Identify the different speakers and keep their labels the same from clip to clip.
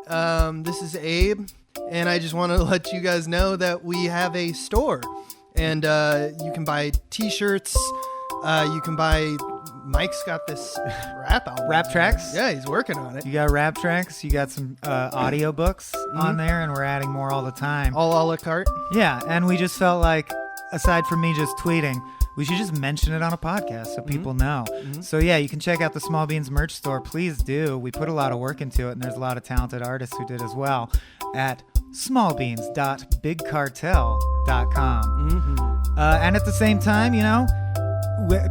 Speaker 1: This is Abe, and I just want to let you guys know that we have a store, and you can buy T-shirts. You can buy. Mike's got this rap album.
Speaker 2: Rap tracks?
Speaker 1: Yeah, he's working on it.
Speaker 2: You got rap tracks. You got some audiobooks on there, and we're adding more all the time.
Speaker 1: All a la carte.
Speaker 2: Yeah, and we just felt like, aside from me just tweeting, we should just mention it on a podcast so people know. So yeah, you can check out the Small Beans merch store. Please do. We put a lot of work into it, and there's a lot of talented artists who did as well at smallbeans.bigcartel.com. And at the same time, you know,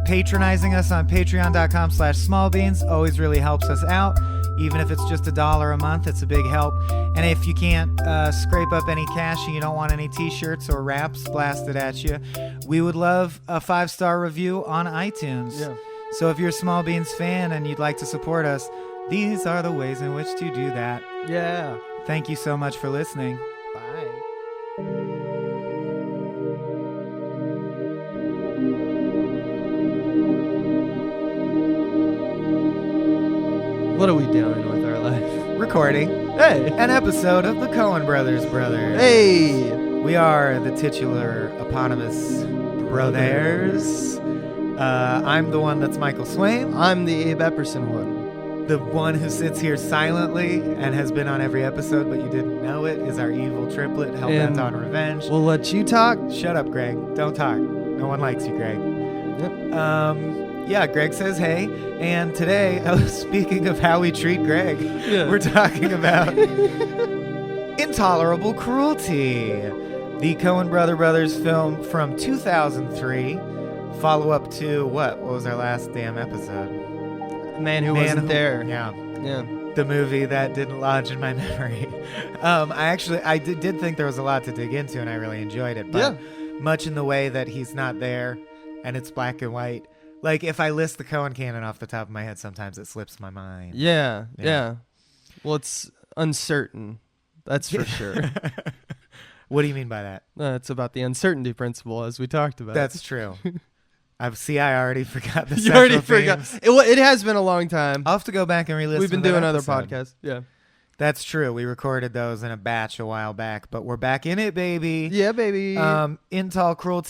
Speaker 2: patronizing us on patreon.com/smallbeans always really helps us out. Even if it's just $1 a month, it's a big help. And if you can't scrape up any cash and you don't want any T-shirts or raps blasted at you, we would love a 5-star review on iTunes.
Speaker 1: Yeah.
Speaker 2: So if you're a Small Beans fan and you'd like to support us, these are the ways in which to do that.
Speaker 1: Yeah.
Speaker 2: Thank you so much for listening.
Speaker 1: Bye. What are we doing with our life?
Speaker 2: Recording
Speaker 1: Hey.
Speaker 2: an episode of the Coen Brothers.
Speaker 1: Hey.
Speaker 2: We are the titular eponymous brothers. I'm the one that's Michael Swain.
Speaker 1: I'm the Abe Epperson one.
Speaker 2: The one who sits here silently and has been on every episode, but you didn't know it, is our evil triplet, hell-bent on revenge.
Speaker 1: We'll let you talk.
Speaker 2: Shut up, Greg. Don't talk. No one likes you, Greg.
Speaker 1: Yep.
Speaker 2: Yeah, Greg says hey. And today, speaking of how we treat Greg,
Speaker 1: Yeah.
Speaker 2: we're talking about Intolerable Cruelty, the Coen brothers film from 2003, follow-up to what? What was our last damn episode?
Speaker 1: Man who wasn't there.
Speaker 2: Yeah.
Speaker 1: Yeah.
Speaker 2: The movie that didn't lodge in my memory. I did think there was a lot to dig into, and I really enjoyed it. But much in the way that he's not there, and it's black and white. Like, if I list the Coen canon off the top of my head, sometimes it slips my mind.
Speaker 1: Yeah. Well, it's uncertain. That's for sure.
Speaker 2: What do you mean by that?
Speaker 1: It's about the uncertainty principle, as we talked about.
Speaker 2: That's true. I already forgot the
Speaker 1: You already
Speaker 2: central
Speaker 1: forgot.
Speaker 2: themes.
Speaker 1: It has been a long time.
Speaker 2: I'll have to go back and re-listen.
Speaker 1: We've been
Speaker 2: to that
Speaker 1: doing other
Speaker 2: episode.
Speaker 1: podcasts. Yeah.
Speaker 2: That's true. We recorded those in a batch a while back, but we're back in it, baby.
Speaker 1: Yeah, baby.
Speaker 2: Intolerable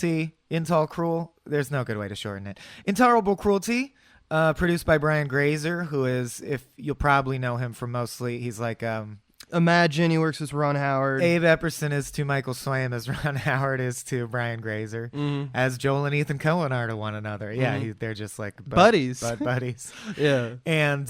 Speaker 2: Cruel. There's no good way to shorten it. Intolerable Cruelty, produced by Brian Grazer, who is, if you'll probably know him from mostly, he's like
Speaker 1: Imagine he works with Ron Howard.
Speaker 2: Abe Epperson is to Michael Swain as Ron Howard is to Brian Grazer, as Joel and Ethan Coen are to one another. Yeah, they're just like
Speaker 1: buddies.
Speaker 2: Buddies.
Speaker 1: Yeah.
Speaker 2: And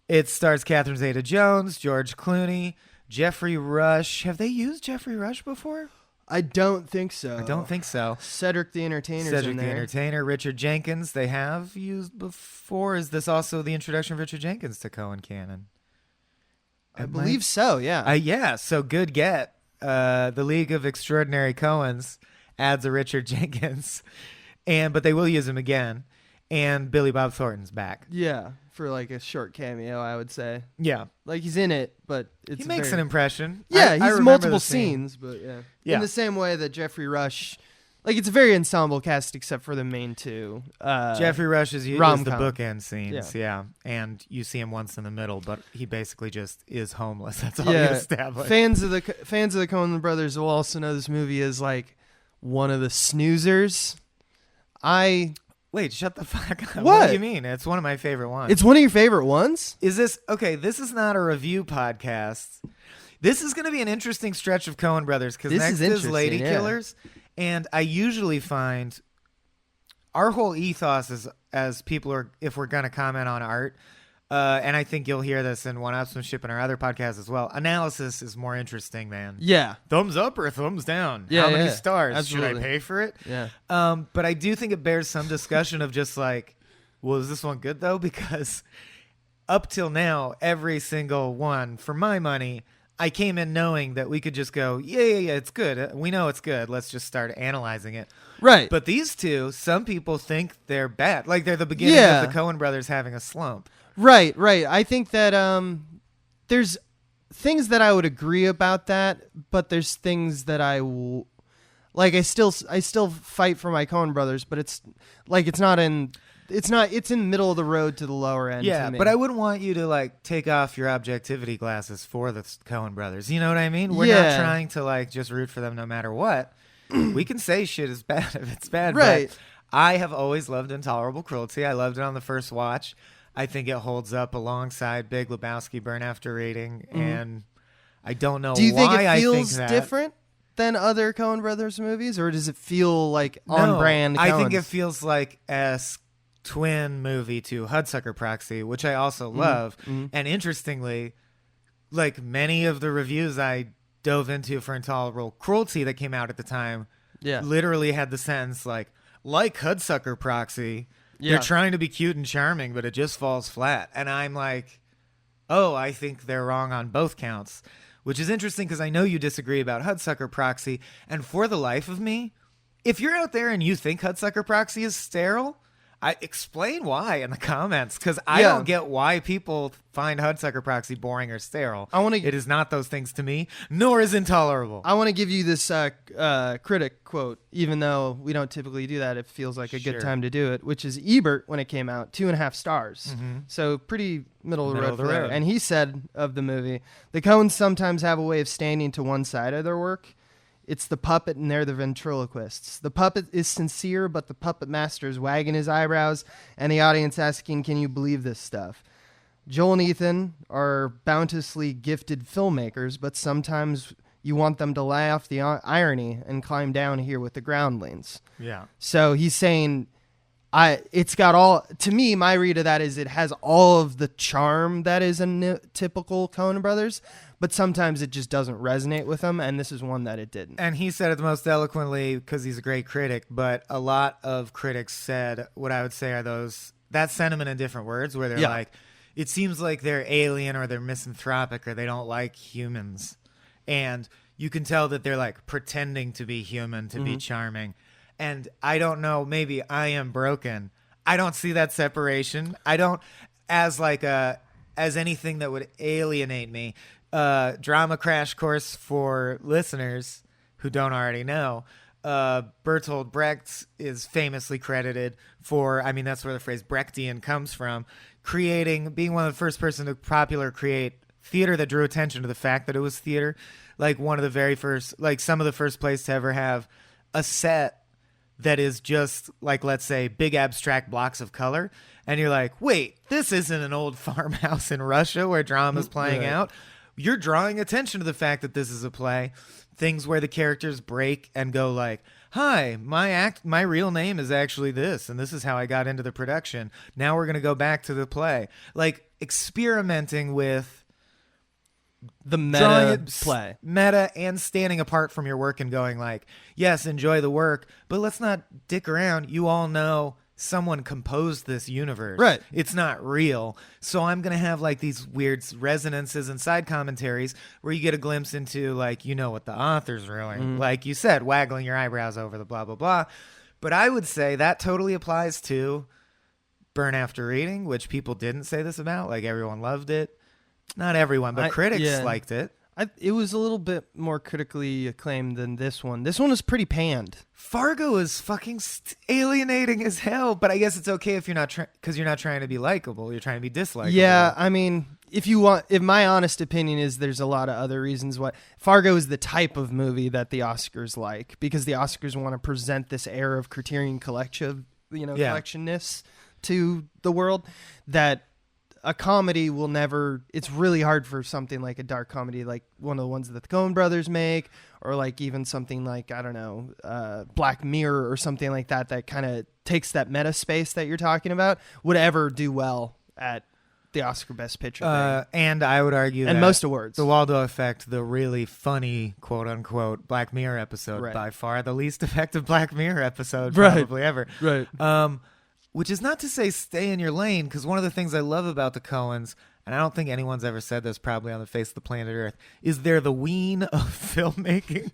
Speaker 2: it stars Catherine Zeta-Jones, George Clooney, Jeffrey Rush. Have they used Jeffrey Rush before?
Speaker 1: I don't think so.
Speaker 2: I don't think so.
Speaker 1: Cedric the Entertainer's
Speaker 2: Cedric
Speaker 1: in
Speaker 2: the
Speaker 1: there.
Speaker 2: Entertainer, Richard Jenkins, they have used before. Is this also the introduction of Richard Jenkins to Coen canon?
Speaker 1: I believe so, yeah.
Speaker 2: Yeah, so good get. The League of Extraordinary Coens adds a Richard Jenkins, but they will use him again. And Billy Bob Thornton's back.
Speaker 1: Yeah, for like a short cameo, I would say.
Speaker 2: Yeah.
Speaker 1: Like he's in it, but it's
Speaker 2: he makes an impression.
Speaker 1: Yeah,
Speaker 2: I
Speaker 1: he's
Speaker 2: remember
Speaker 1: multiple
Speaker 2: the scene.
Speaker 1: scenes, but yeah.
Speaker 2: Yeah.
Speaker 1: In the same way that Jeffrey Rush, like it's a very ensemble cast except for the main two.
Speaker 2: Jeffrey Rush is the
Speaker 1: rom-com.
Speaker 2: bookend scenes, yeah. And you see him once in the middle, but he basically just is homeless. That's all you establish.
Speaker 1: Fans of the Coen brothers will also know this movie is like one of the snoozers.
Speaker 2: Wait, shut the fuck up.
Speaker 1: What?
Speaker 2: What do you mean? It's one of my favorite ones.
Speaker 1: It's one of your favorite ones?
Speaker 2: Is this... Okay, this is not a review podcast. This is going to be an interesting stretch of Coen Brothers because next is Lady Killers. And I usually find our whole ethos is, as people are... If we're going to comment on art, and I think you'll hear this in One-Upsmanship and our other podcasts as well, analysis is more interesting than...
Speaker 1: Yeah.
Speaker 2: Thumbs up or thumbs down?
Speaker 1: Yeah,
Speaker 2: How many stars?
Speaker 1: Absolutely.
Speaker 2: Should I pay for it?
Speaker 1: Yeah.
Speaker 2: But I do think it bears some discussion of just like, well, is this one good though? Because up till now, every single one, for my money, I came in knowing that we could just go, yeah, it's good. We know it's good. Let's just start analyzing it.
Speaker 1: Right.
Speaker 2: But these two, some people think they're bad. Like they're the beginning of the Coen brothers having a slump.
Speaker 1: Right. I think that there's things that I would agree about that, but there's things that I still fight for my Coen brothers, but it's like it's not in It's not. It's in the middle of the road to the lower end.
Speaker 2: Yeah,
Speaker 1: to me.
Speaker 2: but I wouldn't want you to like take off your objectivity glasses for the Coen brothers. You know what I mean? We're not trying to like just root for them no matter what. We can say shit is bad if it's bad.
Speaker 1: Right.
Speaker 2: But I have always loved Intolerable Cruelty. I loved it on the first watch. I think it holds up alongside Big Lebowski, Burn After Reading, and I don't know why I think that.
Speaker 1: Do you think it feels different than other Coen Brothers movies, or does it feel like on brand?
Speaker 2: I think it feels like a twin movie to Hudsucker Proxy, which I also love. And interestingly, like many of the reviews I dove into for Intolerable Cruelty that came out at the time, literally had the sentence like Hudsucker Proxy. They're trying to be cute and charming, but it just falls flat. And I'm like, oh, I think they're wrong on both counts, which is interesting because I know you disagree about Hudsucker Proxy. And for the life of me, if you're out there and you think Hudsucker Proxy is sterile, I explain why in the comments, because I don't get why people find Hudsucker Proxy boring or sterile. It is not those things to me, nor is Intolerable.
Speaker 1: I want to give you this critic quote, even though we don't typically do that. It feels like a good time to do it, which is Ebert when it came out, 2.5 stars. So pretty middle of the road. And he said of the movie, the Coens sometimes have a way of standing to one side of their work. It's the puppet and they're the ventriloquists. The puppet is sincere, but the puppet master is wagging his eyebrows and the audience asking, can you believe this stuff? Joel and Ethan are bounteously gifted filmmakers, but sometimes you want them to lay off the irony and climb down here with the groundlings. Yeah. So he's saying, it's got all, to me, my read of that is it has all of the charm that is a typical Coen Brothers, but sometimes it just doesn't resonate with them, and this is one that it didn't.
Speaker 2: And he said it the most eloquently because he's a great critic, but a lot of critics said what I would say are that sentiment in different words, where they're like, it seems like they're alien or they're misanthropic or they don't like humans. And you can tell that they're like pretending to be human, to be charming. And I don't know, maybe I am broken. I don't see that separation. I don't as anything that would alienate me. Drama crash course for listeners who don't already know. Bertolt Brecht is famously credited for, I mean, that's where the phrase Brechtian comes from, being one of the first person to create theater that drew attention to the fact that it was theater. Like one of the very first, like some of the first plays to ever have a set that is just like, let's say, big abstract blocks of color. And you're like, wait, this isn't an old farmhouse in Russia where drama's playing out. You're drawing attention to the fact that this is a play. Things where the characters break and go like, hi, my real name is actually this, and this is how I got into the production. Now we're going to go back to the play. Like experimenting with
Speaker 1: the meta
Speaker 2: and standing apart from your work and going like, yes, enjoy the work, but let's not dick around. You all know someone composed this universe.
Speaker 1: Right.
Speaker 2: It's not real. So I'm going to have like these weird resonances and side commentaries where you get a glimpse into like, you know what the author's really, like you said, waggling your eyebrows over the blah, blah, blah. But I would say that totally applies to Burn After Reading, which people didn't say this about. Like everyone loved it. Not everyone, but critics liked it.
Speaker 1: It was a little bit more critically acclaimed than this one. This one was pretty panned.
Speaker 2: Fargo is fucking alienating as hell, but I guess it's okay if you're not because you're not trying to be likable. You're trying to be dislikable.
Speaker 1: Yeah, I mean, if my honest opinion is there's a lot of other reasons why Fargo is the type of movie that the Oscars like, because the Oscars want to present this air of Criterion collectionness to the world that a comedy will never. It's really hard for something like a dark comedy, like one of the ones that the Coen brothers make, or like even something like, I don't know, Black Mirror or something like that kind of takes that meta space that you're talking about, would ever do well at the Oscar Best Picture thing.
Speaker 2: And I would argue
Speaker 1: and
Speaker 2: that
Speaker 1: most awards.
Speaker 2: The Waldo Effect, the really funny, quote unquote, Black Mirror episode, by far the least effective Black Mirror episode probably ever.
Speaker 1: Right.
Speaker 2: Which is not to say stay in your lane, because one of the things I love about the Coens, and I don't think anyone's ever said this probably on the face of the planet Earth, is they're the ween of filmmaking.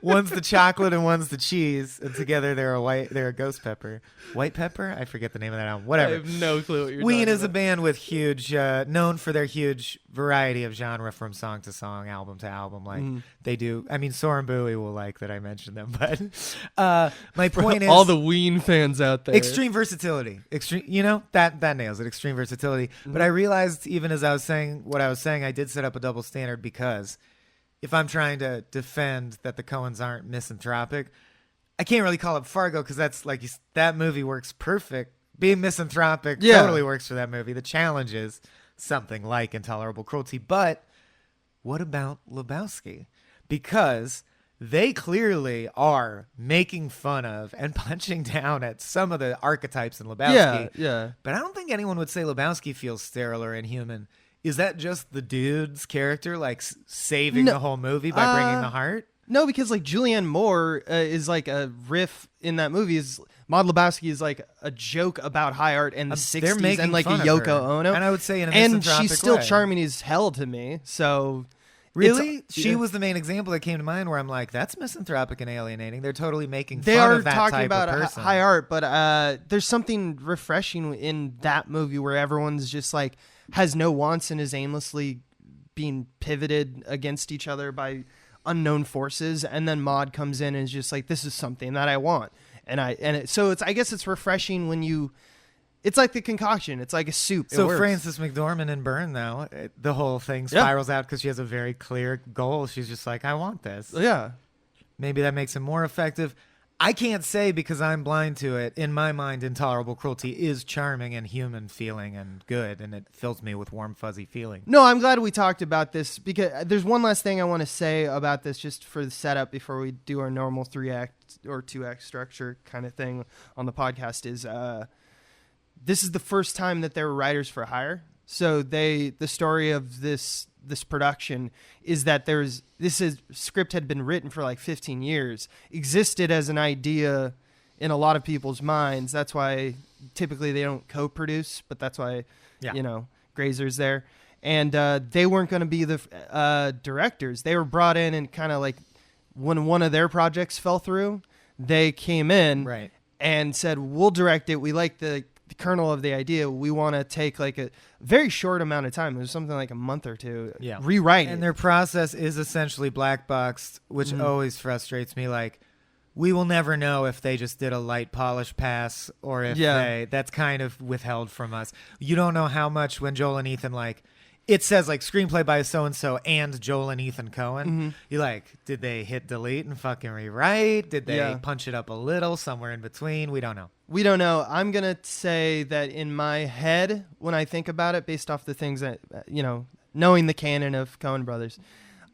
Speaker 2: One's the chocolate and one's the cheese, and together they're a ghost pepper. White pepper? I forget the name of that album. Whatever.
Speaker 1: I have no clue what you're
Speaker 2: Ween
Speaker 1: talking
Speaker 2: is a
Speaker 1: about.
Speaker 2: band with huge, known for their huge variety of genre from song to song, album to album. Like they do. I mean, Soren Bowie will like that I mentioned them, but my point is
Speaker 1: all the Ween fans out there.
Speaker 2: extreme versatility. Extreme, that nails it. Extreme versatility. But I realized even as I was saying what I was saying, I did set up a double standard because if I'm trying to defend that the Coens aren't misanthropic, I can't really call it Fargo because that's like that movie works perfect. Being misanthropic totally works for that movie. The challenge is something like Intolerable Cruelty. But what about Lebowski? Because they clearly are making fun of and punching down at some of the archetypes in Lebowski.
Speaker 1: Yeah.
Speaker 2: But I don't think anyone would say Lebowski feels sterile or inhuman. Is that just the dude's character, like saving the whole movie by bringing the heart?
Speaker 1: No, because like Julianne Moore is like a riff in that movie. Maud Lebowski is like a joke about high art and the 60s and like a Yoko Ono.
Speaker 2: And I would say in a
Speaker 1: and
Speaker 2: misanthropic
Speaker 1: she's still
Speaker 2: way.
Speaker 1: charming as hell to me. So
Speaker 2: really, she was the main example that came to mind where I'm like, that's misanthropic and alienating. They're totally making
Speaker 1: they
Speaker 2: fun
Speaker 1: are
Speaker 2: of that
Speaker 1: talking
Speaker 2: type
Speaker 1: about
Speaker 2: of person.
Speaker 1: high art, but there's something refreshing in that movie where everyone's just like has no wants and is aimlessly being pivoted against each other by unknown forces, and then Maud comes in and is just like, this is something that I want, so I guess it's refreshing when it's like the concoction, it's like a soup.
Speaker 2: So Frances McDormand in Burn, though, the whole thing spirals out because she has a very clear goal. She's just like, I want this.
Speaker 1: Yeah,
Speaker 2: maybe that makes it more effective. I can't say because I'm blind to it. In my mind, Intolerable Cruelty is charming and human feeling and good, and it fills me with warm, fuzzy feeling.
Speaker 1: No, I'm glad we talked about this because there's one last thing I want to say about this just for the setup before we do our normal 3-act or 2-act structure kind of thing on the podcast is this is the first time that there were writers for hire. So the story of this production is that script had been written for like 15 years, existed as an idea in a lot of people's minds. That's why typically they don't co-produce, but that's why, Grazer's there. And they weren't going to be the directors. They were brought in and kind of like when one of their projects fell through, they came in and said, we'll direct it. We like the kernel of the idea. We want to take like a very short amount of time. It was something like a month or two. Rewrite
Speaker 2: and
Speaker 1: it.
Speaker 2: Their process is essentially black boxed, which always frustrates me. Like, we will never know if they just did a light polish pass or if that's kind of withheld from us. You don't know how much when Joel and Ethan, like, it says like screenplay by so-and-so and Joel and Ethan Coen. You're like, did they hit delete and fucking rewrite? Did they punch it up a little somewhere in between? We don't know.
Speaker 1: We don't know. I'm going to say that in my head, when I think about it, based off the things that, knowing the canon of Coen brothers,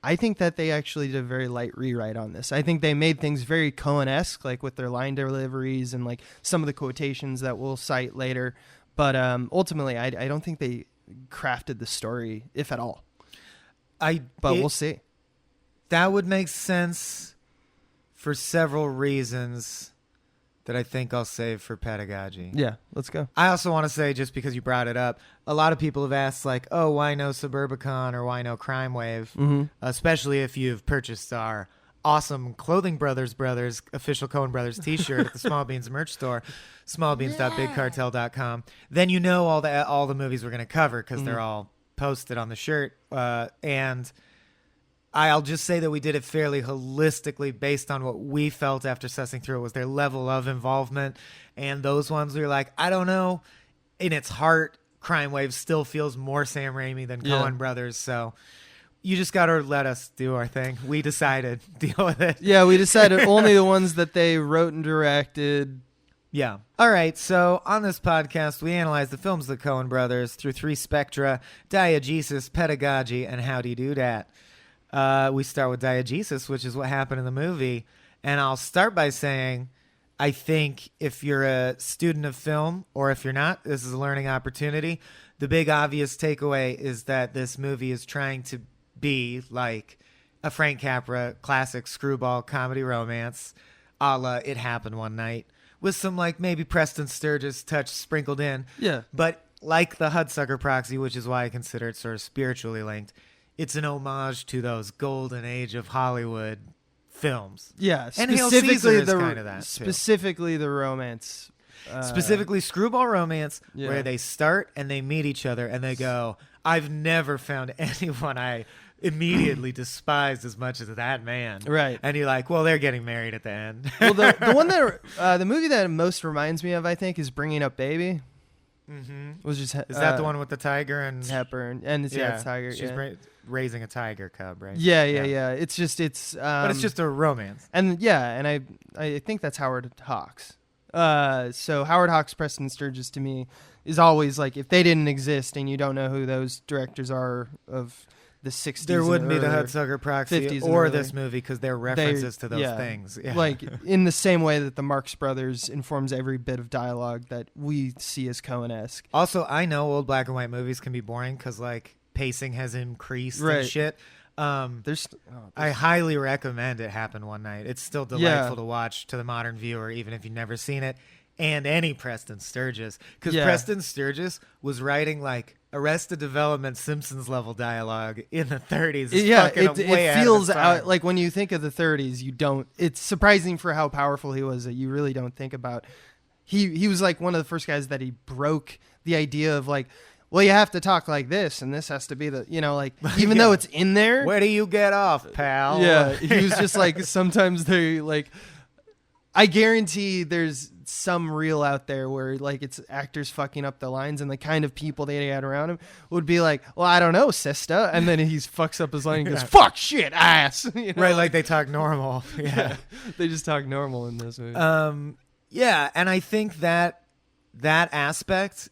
Speaker 1: I think that they actually did a very light rewrite on this. I think they made things very Coen-esque, like with their line deliveries and like some of the quotations that we'll cite later. But ultimately, I don't think they crafted the story, if at all. We'll see.
Speaker 2: That would make sense for several reasons that I think I'll save for pedagogy.
Speaker 1: Yeah, let's go.
Speaker 2: I also want to say, just because you brought it up, a lot of people have asked, like, oh, why no Suburbicon or why no Crime Wave? Especially if you've purchased our awesome Clothing Brothers official Coen Brothers t-shirt at the Small Beans merch store, smallbeans.bigcartel.com. Then you know all the movies we're going to cover because they're all posted on the shirt. And I'll just say that we did it fairly holistically based on what we felt after sussing through it was their level of involvement. And those ones we were like, I don't know. In its heart, Crime Wave still feels more Sam Raimi than Coen Brothers. So you just got to let us do our thing. We decided. Deal with it.
Speaker 1: Yeah, we decided only the ones that they wrote and directed.
Speaker 2: Yeah. All right. So on this podcast, we analyze the films of the Coen brothers through 3 spectra: diegesis, pedagogy, and how do you do that? We start with diegesis, which is what happened in the movie. And I'll start by saying, I think if you're a student of film, or if you're not, this is a learning opportunity. The big obvious takeaway is that this movie is trying to be like a Frank Capra classic screwball comedy romance, a la It Happened One Night, with some like maybe Preston Sturges touch sprinkled in.
Speaker 1: Yeah.
Speaker 2: But like the Hudsucker Proxy, which is why I consider it sort of spiritually linked, it's an homage to those golden age of Hollywood films.
Speaker 1: Yeah,
Speaker 2: and Hail Caesar is
Speaker 1: the
Speaker 2: kind of that
Speaker 1: specifically the romance.
Speaker 2: Specifically screwball romance, where they start and they meet each other and they go, I've never found anyone I immediately despised as much as that man.
Speaker 1: Right.
Speaker 2: And you're like, well, they're getting married at the end.
Speaker 1: Well, the one that the movie that most reminds me of, I think, is Bringing Up Baby.
Speaker 2: Mm-hmm.
Speaker 1: Was just
Speaker 2: is that the one with the tiger and
Speaker 1: Hepburn and it's tiger?
Speaker 2: She's raising a tiger cub, right?
Speaker 1: Yeah. It's
Speaker 2: but it's just a romance.
Speaker 1: And I think that's Howard Hawks. So Howard Hawks, Preston Sturges to me is always like, if they didn't exist and you don't know who those directors are of the 60s,
Speaker 2: there wouldn't be the Hudsucker Proxy or this movie because they're references to those things. Yeah.
Speaker 1: Like in the same way that the Marx Brothers informs every bit of dialogue that we see as Coen-esque.
Speaker 2: Also, I know old black and white movies can be boring because like pacing has increased and shit. I highly recommend It Happened One Night. It's still delightful to watch to the modern viewer, even if you've never seen it. And any Preston Sturges, because Preston Sturges was writing like Arrested Development Simpsons level dialogue in the 30s.
Speaker 1: It feels out like when you think of the 30s, you don't. It's surprising for how powerful he was that you really don't think about. He was like one of the first guys that he broke the idea of like, well, you have to talk like this, and this has to be the, like, even though it's in there.
Speaker 2: Where do you get off, pal?
Speaker 1: Yeah, he was just like, sometimes they like. I guarantee there's some reel out there where like it's actors fucking up the lines, and the kind of people they had around him would be like, well, I don't know, sister. And then he fucks up his line and goes, fuck, shit, ass.
Speaker 2: Right, like they talk normal. Yeah.
Speaker 1: They just talk normal in this movie.
Speaker 2: Yeah, and I think that aspect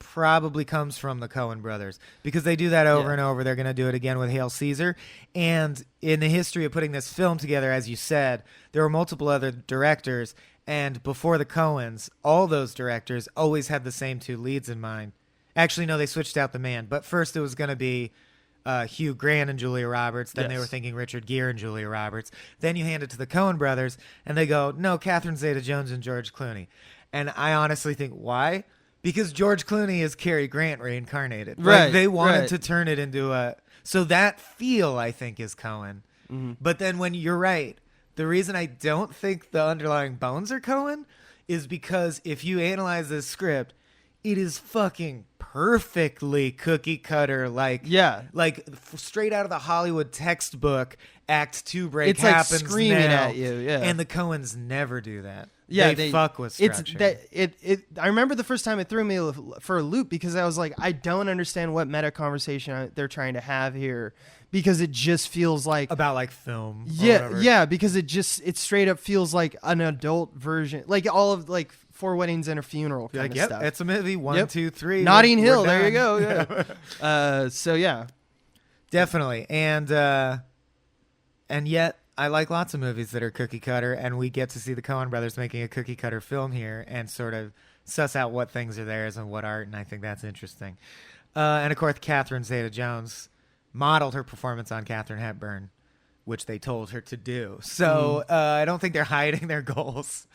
Speaker 2: probably comes from the Coen brothers because they do that over and over. They're going to do it again with Hail Caesar. And in the history of putting this film together, as you said, there were multiple other directors. And before the Coens, all those directors always had the same two leads in mind. Actually, no, they switched out the man. But first it was going to be Hugh Grant and Julia Roberts. Then they were thinking Richard Gere and Julia Roberts. Then you hand it to the Coen brothers, and they go, no, Catherine Zeta-Jones and George Clooney. And I honestly think, why? Because George Clooney is Cary Grant reincarnated.
Speaker 1: Right.
Speaker 2: Like they wanted to turn it into a... So that feel, I think, is Coen. Mm-hmm. But then when you're right, the reason I don't think the underlying bones are Coen is because if you analyze this script, it is fucking perfectly cookie cutter, like straight out of the Hollywood textbook. Act 2 break
Speaker 1: it's
Speaker 2: happens
Speaker 1: like screaming
Speaker 2: now,
Speaker 1: at you,
Speaker 2: and the Coens never do that.
Speaker 1: Yeah,
Speaker 2: they fuck with structure.
Speaker 1: I remember the first time it threw me for a loop because I was like, I don't understand what meta conversation they're trying to have here, because it just feels like
Speaker 2: about like film.
Speaker 1: Yeah, because it straight up feels like an adult version, like all of like Four Weddings and a Funeral kind of stuff.
Speaker 2: It's a movie. 1, 2, 3.
Speaker 1: Notting Hill. There you go. Yeah. So yeah,
Speaker 2: definitely, and yet. I like lots of movies that are cookie cutter, and we get to see the Coen brothers making a cookie cutter film here and sort of suss out what things are theirs and what aren't, and I think that's interesting. And of course, Catherine Zeta-Jones modeled her performance on Katharine Hepburn, which they told her to do. So I don't think they're hiding their goals.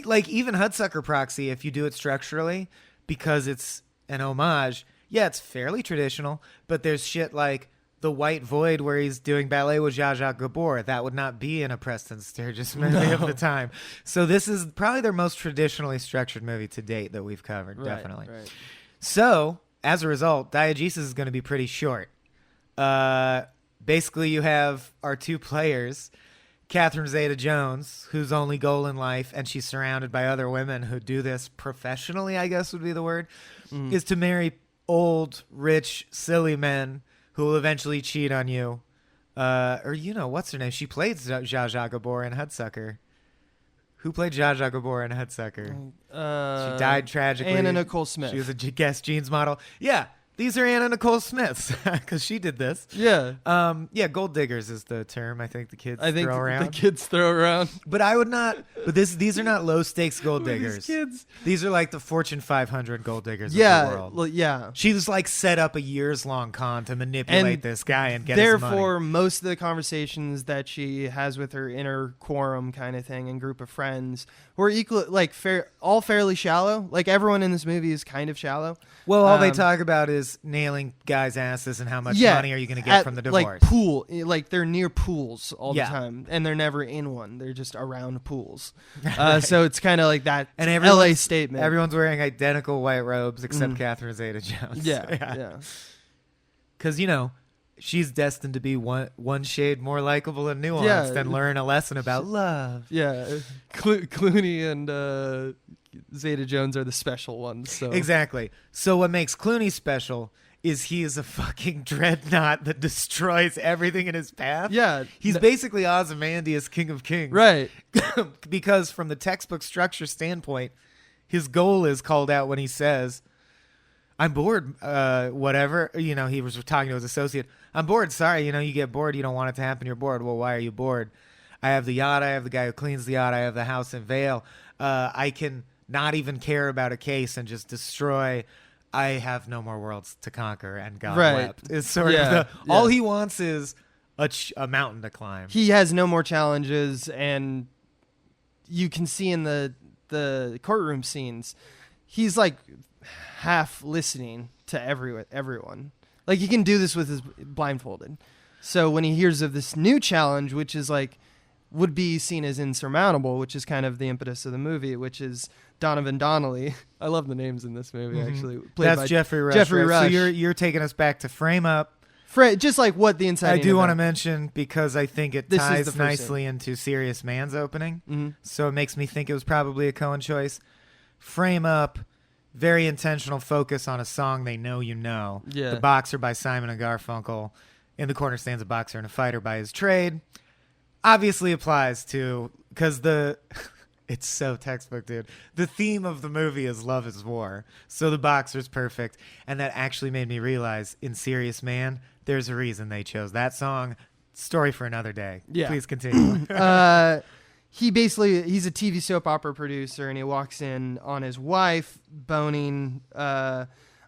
Speaker 2: Like even Hudsucker Proxy, if you do it structurally, because it's an homage, it's fairly traditional, but there's shit like The White Void where he's doing ballet with Zsa Zsa Gabor. That would not be in a Preston Sturges movie of the time. So this is probably their most traditionally structured movie to date that we've covered, definitely. Right. So, as a result, Diegesis is going to be pretty short. Basically, you have our two players, Catherine Zeta-Jones, whose only goal in life, and she's surrounded by other women who do this professionally, I guess would be the word, is to marry old, rich, silly men who will eventually cheat on you. Or, what's her name? She played Zsa Zsa Gabor in Hudsucker. Who played Zsa Zsa Gabor in Hudsucker? She died tragically.
Speaker 1: Anna Nicole Smith.
Speaker 2: She was a guest jeans model. Yeah. These are Anna Nicole Smiths because she did this.
Speaker 1: Yeah.
Speaker 2: Gold diggers is the term I think the kids throw around.
Speaker 1: The kids throw around.
Speaker 2: But I would not. But these are not low stakes gold diggers. These are like the Fortune 500 gold diggers of the world.
Speaker 1: Well, yeah.
Speaker 2: She was like set up a years long con to manipulate this guy and get his money.
Speaker 1: Therefore, most of the conversations that she has with her inner quorum kind of thing and group of friends were all fairly shallow. Like everyone in this movie is kind of shallow.
Speaker 2: Well, all they talk about is is nailing guys' asses and how much money are you going to get from the divorce.
Speaker 1: Like they're near pools all the time, and they're never in one. They're just around pools.
Speaker 2: Right.
Speaker 1: So it's kind of like that LA statement.
Speaker 2: Everyone's wearing identical white robes except Catherine Zeta-Jones.
Speaker 1: Yeah.
Speaker 2: Because, she's destined to be one shade more likable and nuanced and learn a lesson about love.
Speaker 1: Yeah. Clooney and Zeta-Jones are the special ones. So.
Speaker 2: Exactly. So what makes Clooney special is he is a fucking dreadnought that destroys everything in his path.
Speaker 1: Yeah.
Speaker 2: He's basically Ozymandias, King of Kings.
Speaker 1: Right.
Speaker 2: Because from the textbook structure standpoint, his goal is called out when he says, I'm bored, whatever. He was talking to his associate. I'm bored. Sorry, you get bored. You don't want it to happen. You're bored. Well, why are you bored? I have the yacht. I have the guy who cleans the yacht. I have the house in Vale. I can not even care about a case and just destroy. I have no more worlds to conquer, and God wept. It's sort of all he wants is a mountain to climb.
Speaker 1: He has no more challenges, and you can see in the courtroom scenes, he's like half listening to everyone. Like he can do this with his blindfolded. So when he hears of this new challenge, which is like would be seen as insurmountable, which is kind of the impetus of the movie, which is Donovan Donnelly. I love the names in this movie, actually.
Speaker 2: That's Jeffrey Rush.
Speaker 1: Jeffrey Rush.
Speaker 2: So you're taking us back to Frame Up.
Speaker 1: Just like what the inside.
Speaker 2: I do want to mention, because I think it ties nicely into Serious Man's opening. Mm-hmm. So it makes me think it was probably a Coen choice. Frame Up, very intentional focus on a song they know you know.
Speaker 1: Yeah.
Speaker 2: The Boxer by Simon and Garfunkel. In the corner stands a boxer and a fighter by his trade. Obviously applies to, because it's so textbook, dude. The theme of the movie is love is war. So the boxer's perfect. And that actually made me realize in Serious Man, there's a reason they chose that song. Story for another day. Yeah. Please continue.
Speaker 1: He's a TV soap opera producer, and he walks in on his wife boning,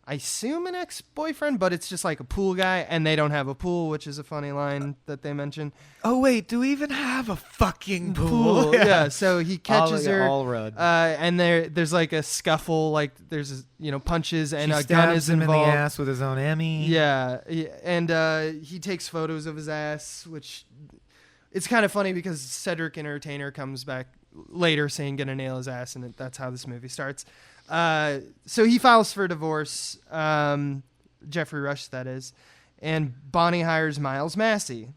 Speaker 1: I assume an ex-boyfriend, but it's just like a pool guy, and they don't have a pool, which is a funny line that they mention.
Speaker 2: Oh, wait, do we even have a fucking pool?
Speaker 1: Yeah, so he catches her,
Speaker 2: all road.
Speaker 1: And there's like a scuffle, like there's, punches, and a gun is involved.
Speaker 2: Him in the ass with his own Emmy.
Speaker 1: Yeah, and he takes photos of his ass, which it's kind of funny because Cedric Entertainer comes back later saying gonna nail his ass, and that's how this movie starts. So he files for divorce, Jeffrey Rush, that is, and Bonnie hires Miles Massey,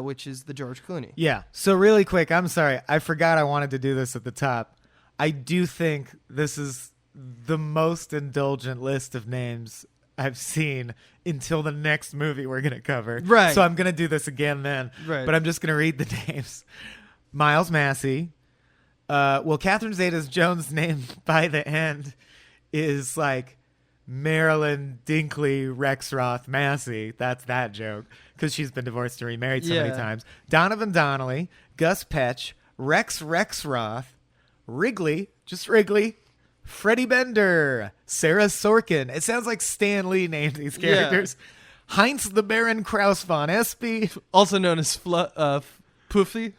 Speaker 1: which is the George Clooney.
Speaker 2: Yeah. So really quick, I'm sorry, I forgot I wanted to do this at the top. I do think this is the most indulgent list of names I've seen until the next movie we're going to cover.
Speaker 1: Right.
Speaker 2: So I'm going to do this again then. Right. But I'm just going to read the names. Miles Massey. Catherine Zeta-Jones' name by the end is like Marilyn Dinkley Rexroth Massey. That's that joke, because she's been divorced and remarried so many times. Donovan Donnelly, Gus Petch, Rex Rexroth, Wrigley, just Wrigley, Freddie Bender, Sarah Sorkin. It sounds like Stan Lee named these characters. Yeah. Heinz the Baron Kraus von Espy,
Speaker 1: also known as Poofy,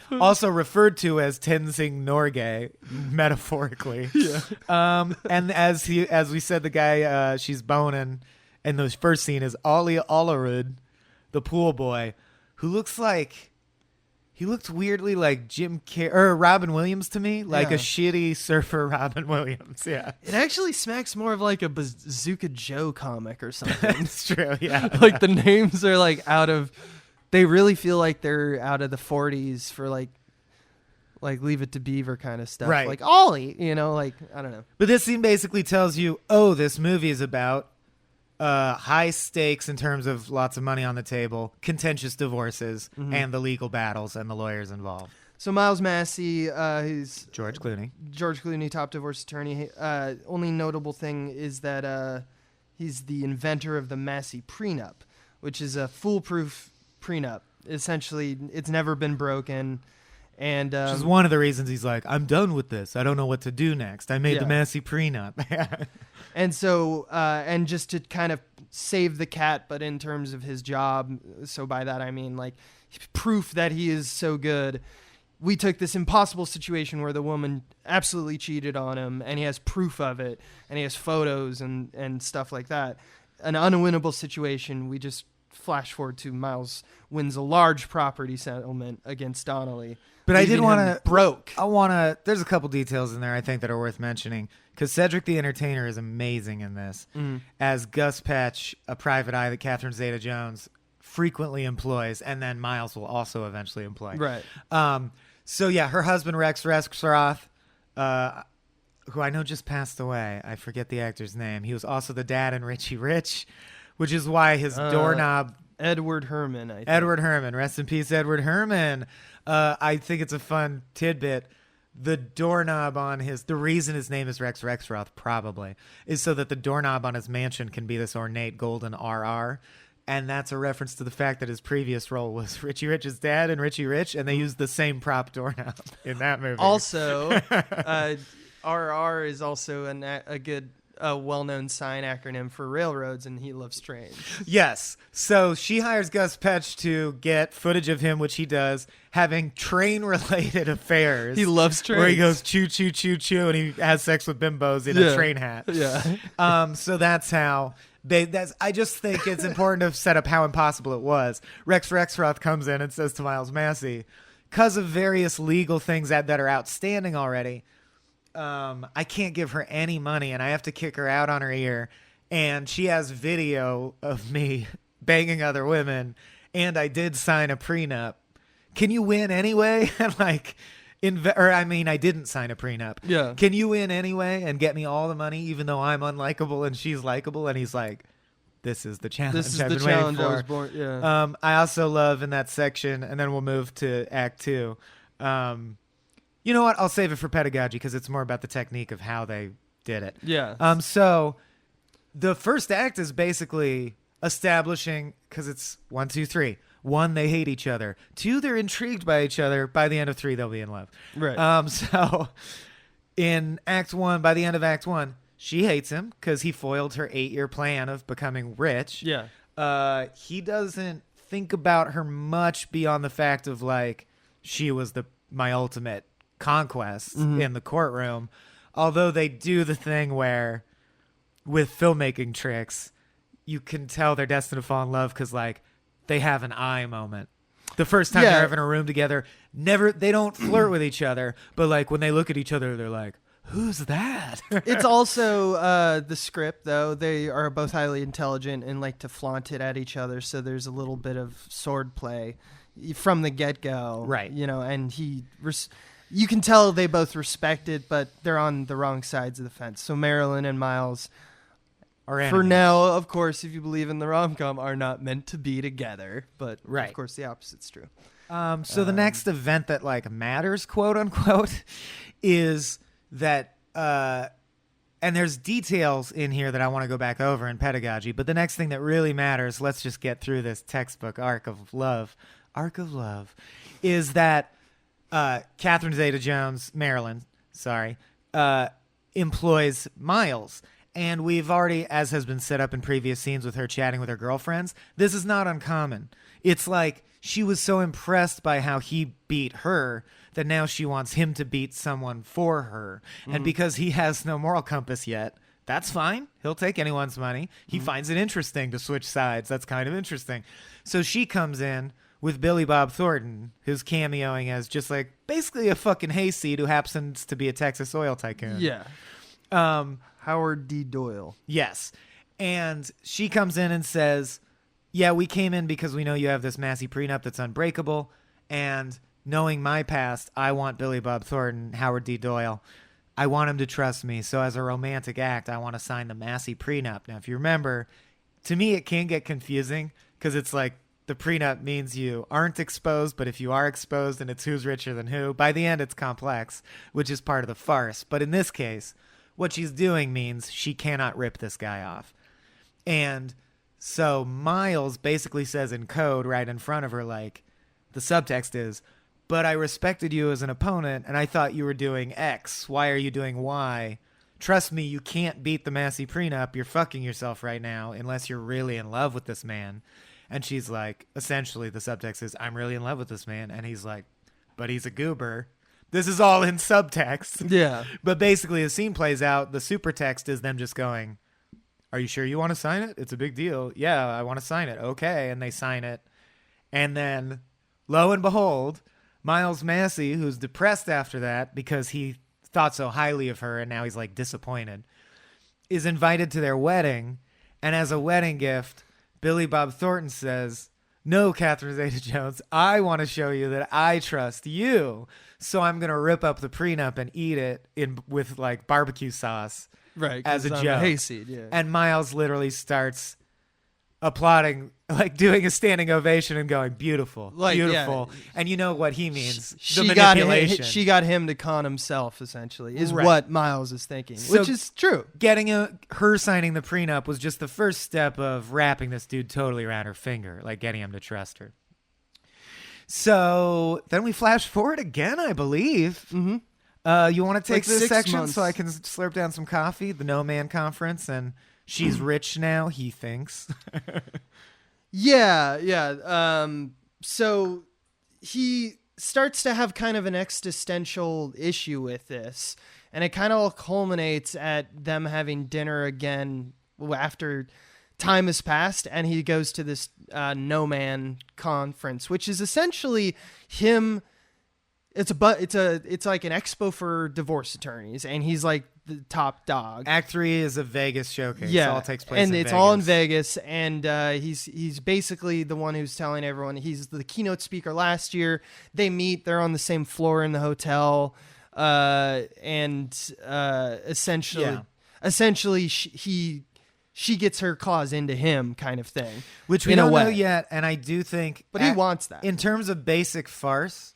Speaker 2: also referred to as Tenzing Norgay, metaphorically. Yeah. And as we said, the guy she's boning in the first scene is Ollie Ollerud, the pool boy, who looks weirdly like Jim Carrey or Robin Williams to me, like a shitty surfer Robin Williams. Yeah.
Speaker 1: It actually smacks more of like a Bazooka Joe comic or something.
Speaker 2: It's true. Yeah.
Speaker 1: Like the names are like they really feel like they're out of the 40s for like Leave It to Beaver kind of stuff.
Speaker 2: Right.
Speaker 1: Like Ollie, like, I don't know.
Speaker 2: But this scene basically tells you, this movie is about high stakes in terms of lots of money on the table, contentious divorces, and the legal battles and the lawyers involved.
Speaker 1: So Miles Massey, he's
Speaker 2: George Clooney,
Speaker 1: top divorce attorney. Only notable thing is that he's the inventor of the Massey prenup, which is a foolproof prenup. Essentially, it's never been broken, and
Speaker 2: which is one of the reasons he's like, I'm done with this. I don't know what to do next. I made the Massey prenup.
Speaker 1: And so, and just to kind of save the cat, but in terms of his job, so by that I mean like proof that he is so good, we took this impossible situation where the woman absolutely cheated on him, and he has proof of it, and he has photos and stuff like that. An unwinnable situation. We just flash forward to Miles wins a large property settlement against Donnelly.
Speaker 2: But I did want to
Speaker 1: broke.
Speaker 2: There's a couple details in there I think that are worth mentioning, because Cedric the Entertainer is amazing in this as Gus Petch, a private eye that Catherine Zeta-Jones frequently employs, and then Miles will also eventually employ.
Speaker 1: Right.
Speaker 2: So yeah, her husband Rex Rexroth, who I know just passed away. I forget the actor's name. He was also the dad in Richie Rich, which is why his doorknob.
Speaker 1: Edward Herman, I think.
Speaker 2: Edward Herman. Rest in peace, Edward Herman. I think it's a fun tidbit. The doorknob on the reason his name is Rex Rexroth probably is so that the doorknob on his mansion can be this ornate golden RR. And that's a reference to the fact that his previous role was Richie Rich's dad in Richie Rich, and they used the same prop doorknob in that movie.
Speaker 1: Also, RR is also a good well-known sign acronym for railroads, and he loves trains.
Speaker 2: Yes. So she hires Gus Petch to get footage of him, which he does, having train-related affairs.
Speaker 1: He loves trains.
Speaker 2: Where he goes choo, choo, choo, choo, and he has sex with bimbos in a train hat.
Speaker 1: Yeah.
Speaker 2: So that's how... I just think it's important to set up how impossible it was. Rex Rexroth comes in and says to Miles Massey, because of various legal things that are outstanding already, I can't give her any money and I have to kick her out on her ear. And she has video of me banging other women, and I did sign a prenup. Can you win anyway? And I didn't sign a prenup.
Speaker 1: Yeah.
Speaker 2: Can you win anyway and get me all the money, even though I'm unlikable and she's likable? And he's like, this is the challenge.
Speaker 1: This is
Speaker 2: I've
Speaker 1: the
Speaker 2: been
Speaker 1: challenge
Speaker 2: waiting for.
Speaker 1: I was born. Yeah.
Speaker 2: I also love in that section, and then we'll move to Act 2. You know what? I'll save it for pedagogy because it's more about the technique of how they did it.
Speaker 1: Yeah.
Speaker 2: So the first act is basically establishing, because it's 1, 2, 3. 1, they hate each other. 2, they're intrigued by each other. By the end of 3, they'll be in love.
Speaker 1: Right.
Speaker 2: So in Act 1, by the end of Act 1, she hates him because he foiled her 8-year plan of becoming rich.
Speaker 1: Yeah.
Speaker 2: He doesn't think about her much beyond the fact of like she was my ultimate conquest in the courtroom. Although they do the thing where with filmmaking tricks, you can tell they're destined to fall in love because like they have an eye moment. The first time they're ever in a room together, they don't flirt with each other, but like when they look at each other, they're like, who's that?
Speaker 1: It's also the script, though. They are both highly intelligent and like to flaunt it at each other, so there's a little bit of sword play from the get-go.
Speaker 2: Right.
Speaker 1: You know, and you can tell they both respect it, but they're on the wrong sides of the fence. So Marilyn and Miles
Speaker 2: are
Speaker 1: for now, of course, if you believe in the rom-com, are not meant to be together. But
Speaker 2: right.
Speaker 1: Of course, the opposite's true.
Speaker 2: So the next event that like matters, quote unquote, is that, and there's details in here that I want to go back over in pedagogy, but the next thing that really matters, let's just get through this textbook arc of love, is that Catherine Zeta-Jones, Marilyn, employs Miles. And we've already, as has been set up in previous scenes with her chatting with her girlfriends, this is not uncommon. It's like she was so impressed by how he beat her that now she wants him to beat someone for her. And because he has no moral compass yet, that's fine. He'll take anyone's money. He finds it interesting to switch sides. That's kind of interesting. So she comes in with Billy Bob Thornton, who's cameoing as just like basically a fucking hayseed who happens to be a Texas oil tycoon.
Speaker 1: Yeah. Howard D. Doyle.
Speaker 2: Yes. And she comes in and says, yeah, we came in because we know you have this Massey prenup that's unbreakable. And knowing my past, I want Billy Bob Thornton, Howard D. Doyle. I want him to trust me. So as a romantic act, I want to sign the Massey prenup. Now, if you remember, to me, it can get confusing because it's like the prenup means you aren't exposed, but if you are exposed and it's who's richer than who, by the end, it's complex, which is part of the farce. But in this case, what she's doing means she cannot rip this guy off. And so Miles basically says in code right in front of her, like, the subtext is, but I respected you as an opponent, and I thought you were doing X. Why are you doing Y? Trust me, you can't beat the Massey prenup. You're fucking yourself right now unless you're really in love with this man. And she's like, essentially the subtext is, I'm really in love with this man. And he's like, but he's a goober. This is all in subtext.
Speaker 1: Yeah.
Speaker 2: But basically, the scene plays out. The supertext is them just going, "Are you sure you want to sign it? It's a big deal." "Yeah, I want to sign it." "Okay." And they sign it. And then, lo and behold, Miles Massey, who's depressed after that because he thought so highly of her and now he's like disappointed, is invited to their wedding. And as a wedding gift, Billy Bob Thornton says, "No, Catherine Zeta-Jones, I want to show you that I trust you. So I'm going to rip up the prenup and eat it with like barbecue sauce."
Speaker 1: Right.
Speaker 2: As a joke.
Speaker 1: Hayseed, yeah.
Speaker 2: And Miles literally starts applauding, like doing a standing ovation and going, "Beautiful,
Speaker 1: like,
Speaker 2: beautiful." Yeah. And you know what he means. The
Speaker 1: manipulation. She got him to con himself, essentially, is right. What Miles is thinking, so which is true.
Speaker 2: Getting her signing the prenup was just the first step of wrapping this dude totally around her finger, like getting him to trust her. So then we flash forward again, I believe.
Speaker 1: Mm-hmm.
Speaker 2: You want to take
Speaker 1: like
Speaker 2: this section
Speaker 1: months.
Speaker 2: So I can slurp down some coffee? The No Man Conference, and she's rich now, he thinks.
Speaker 1: Yeah. So he starts to have kind of an existential issue with this, and it kind of all culminates at them having dinner again after time has passed, and he goes to this No Man Conference, which is essentially him. It's like an expo for divorce attorneys, and he's like the top dog.
Speaker 2: Act 3 is a Vegas showcase.
Speaker 1: Yeah,
Speaker 2: it all takes place
Speaker 1: and
Speaker 2: in
Speaker 1: it's
Speaker 2: Vegas.
Speaker 1: all in Vegas. And he's basically the one who's telling everyone. He's the keynote speaker last year. They meet. They're on the same floor in the hotel, essentially, she gets her claws into him, kind of thing,
Speaker 2: which we don't know yet. And I do think,
Speaker 1: but he wants that
Speaker 2: in terms of basic farce.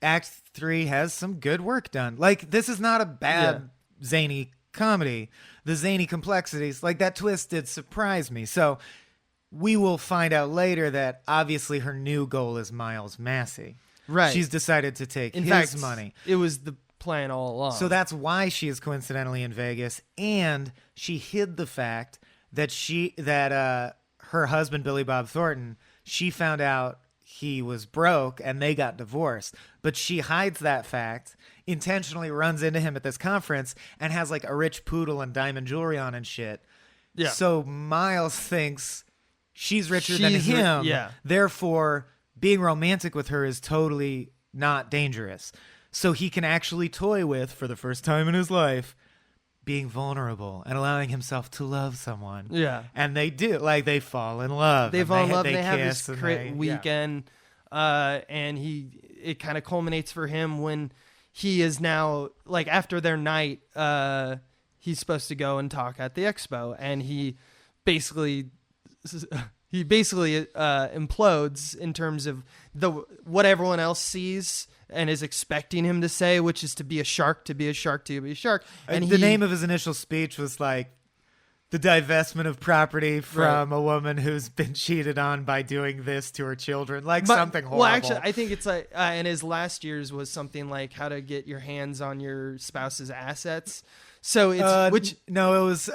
Speaker 2: Act 3 has some good work done. Like, this is not a bad zany comedy. The zany complexities, like that twist did surprise me. So we will find out later that obviously her new goal is Miles Massey.
Speaker 1: Right.
Speaker 2: She's decided to take his money.
Speaker 1: It was the plan all along.
Speaker 2: So that's why she is coincidentally in Vegas. And she hid the fact that her husband, Billy Bob Thornton, she found out he was broke and they got divorced, but she hides that fact, intentionally runs into him at this conference and has like a rich poodle and diamond jewelry on and shit.
Speaker 1: Yeah.
Speaker 2: So Miles thinks she's richer than him. Therefore, being romantic with her is totally not dangerous. So he can actually toy with, for the first time in his life, being vulnerable and allowing himself to love someone.
Speaker 1: Yeah.
Speaker 2: And they do. Like, they fall in love.
Speaker 1: They fall in love. They have this weekend. And it kind of culminates for him when he is now, like, after their night, he's supposed to go and talk at the expo. And he basically implodes in terms of what everyone else sees and is expecting him to say, which is to be a shark, to be a shark, to be a shark. And
Speaker 2: the name of his initial speech was like, the divestment of property from a woman who's been cheated on by doing this to her children, something horrible.
Speaker 1: Well, actually, I think it's like, and his last year's was something like how to get your hands on your spouse's assets. So it's it
Speaker 2: was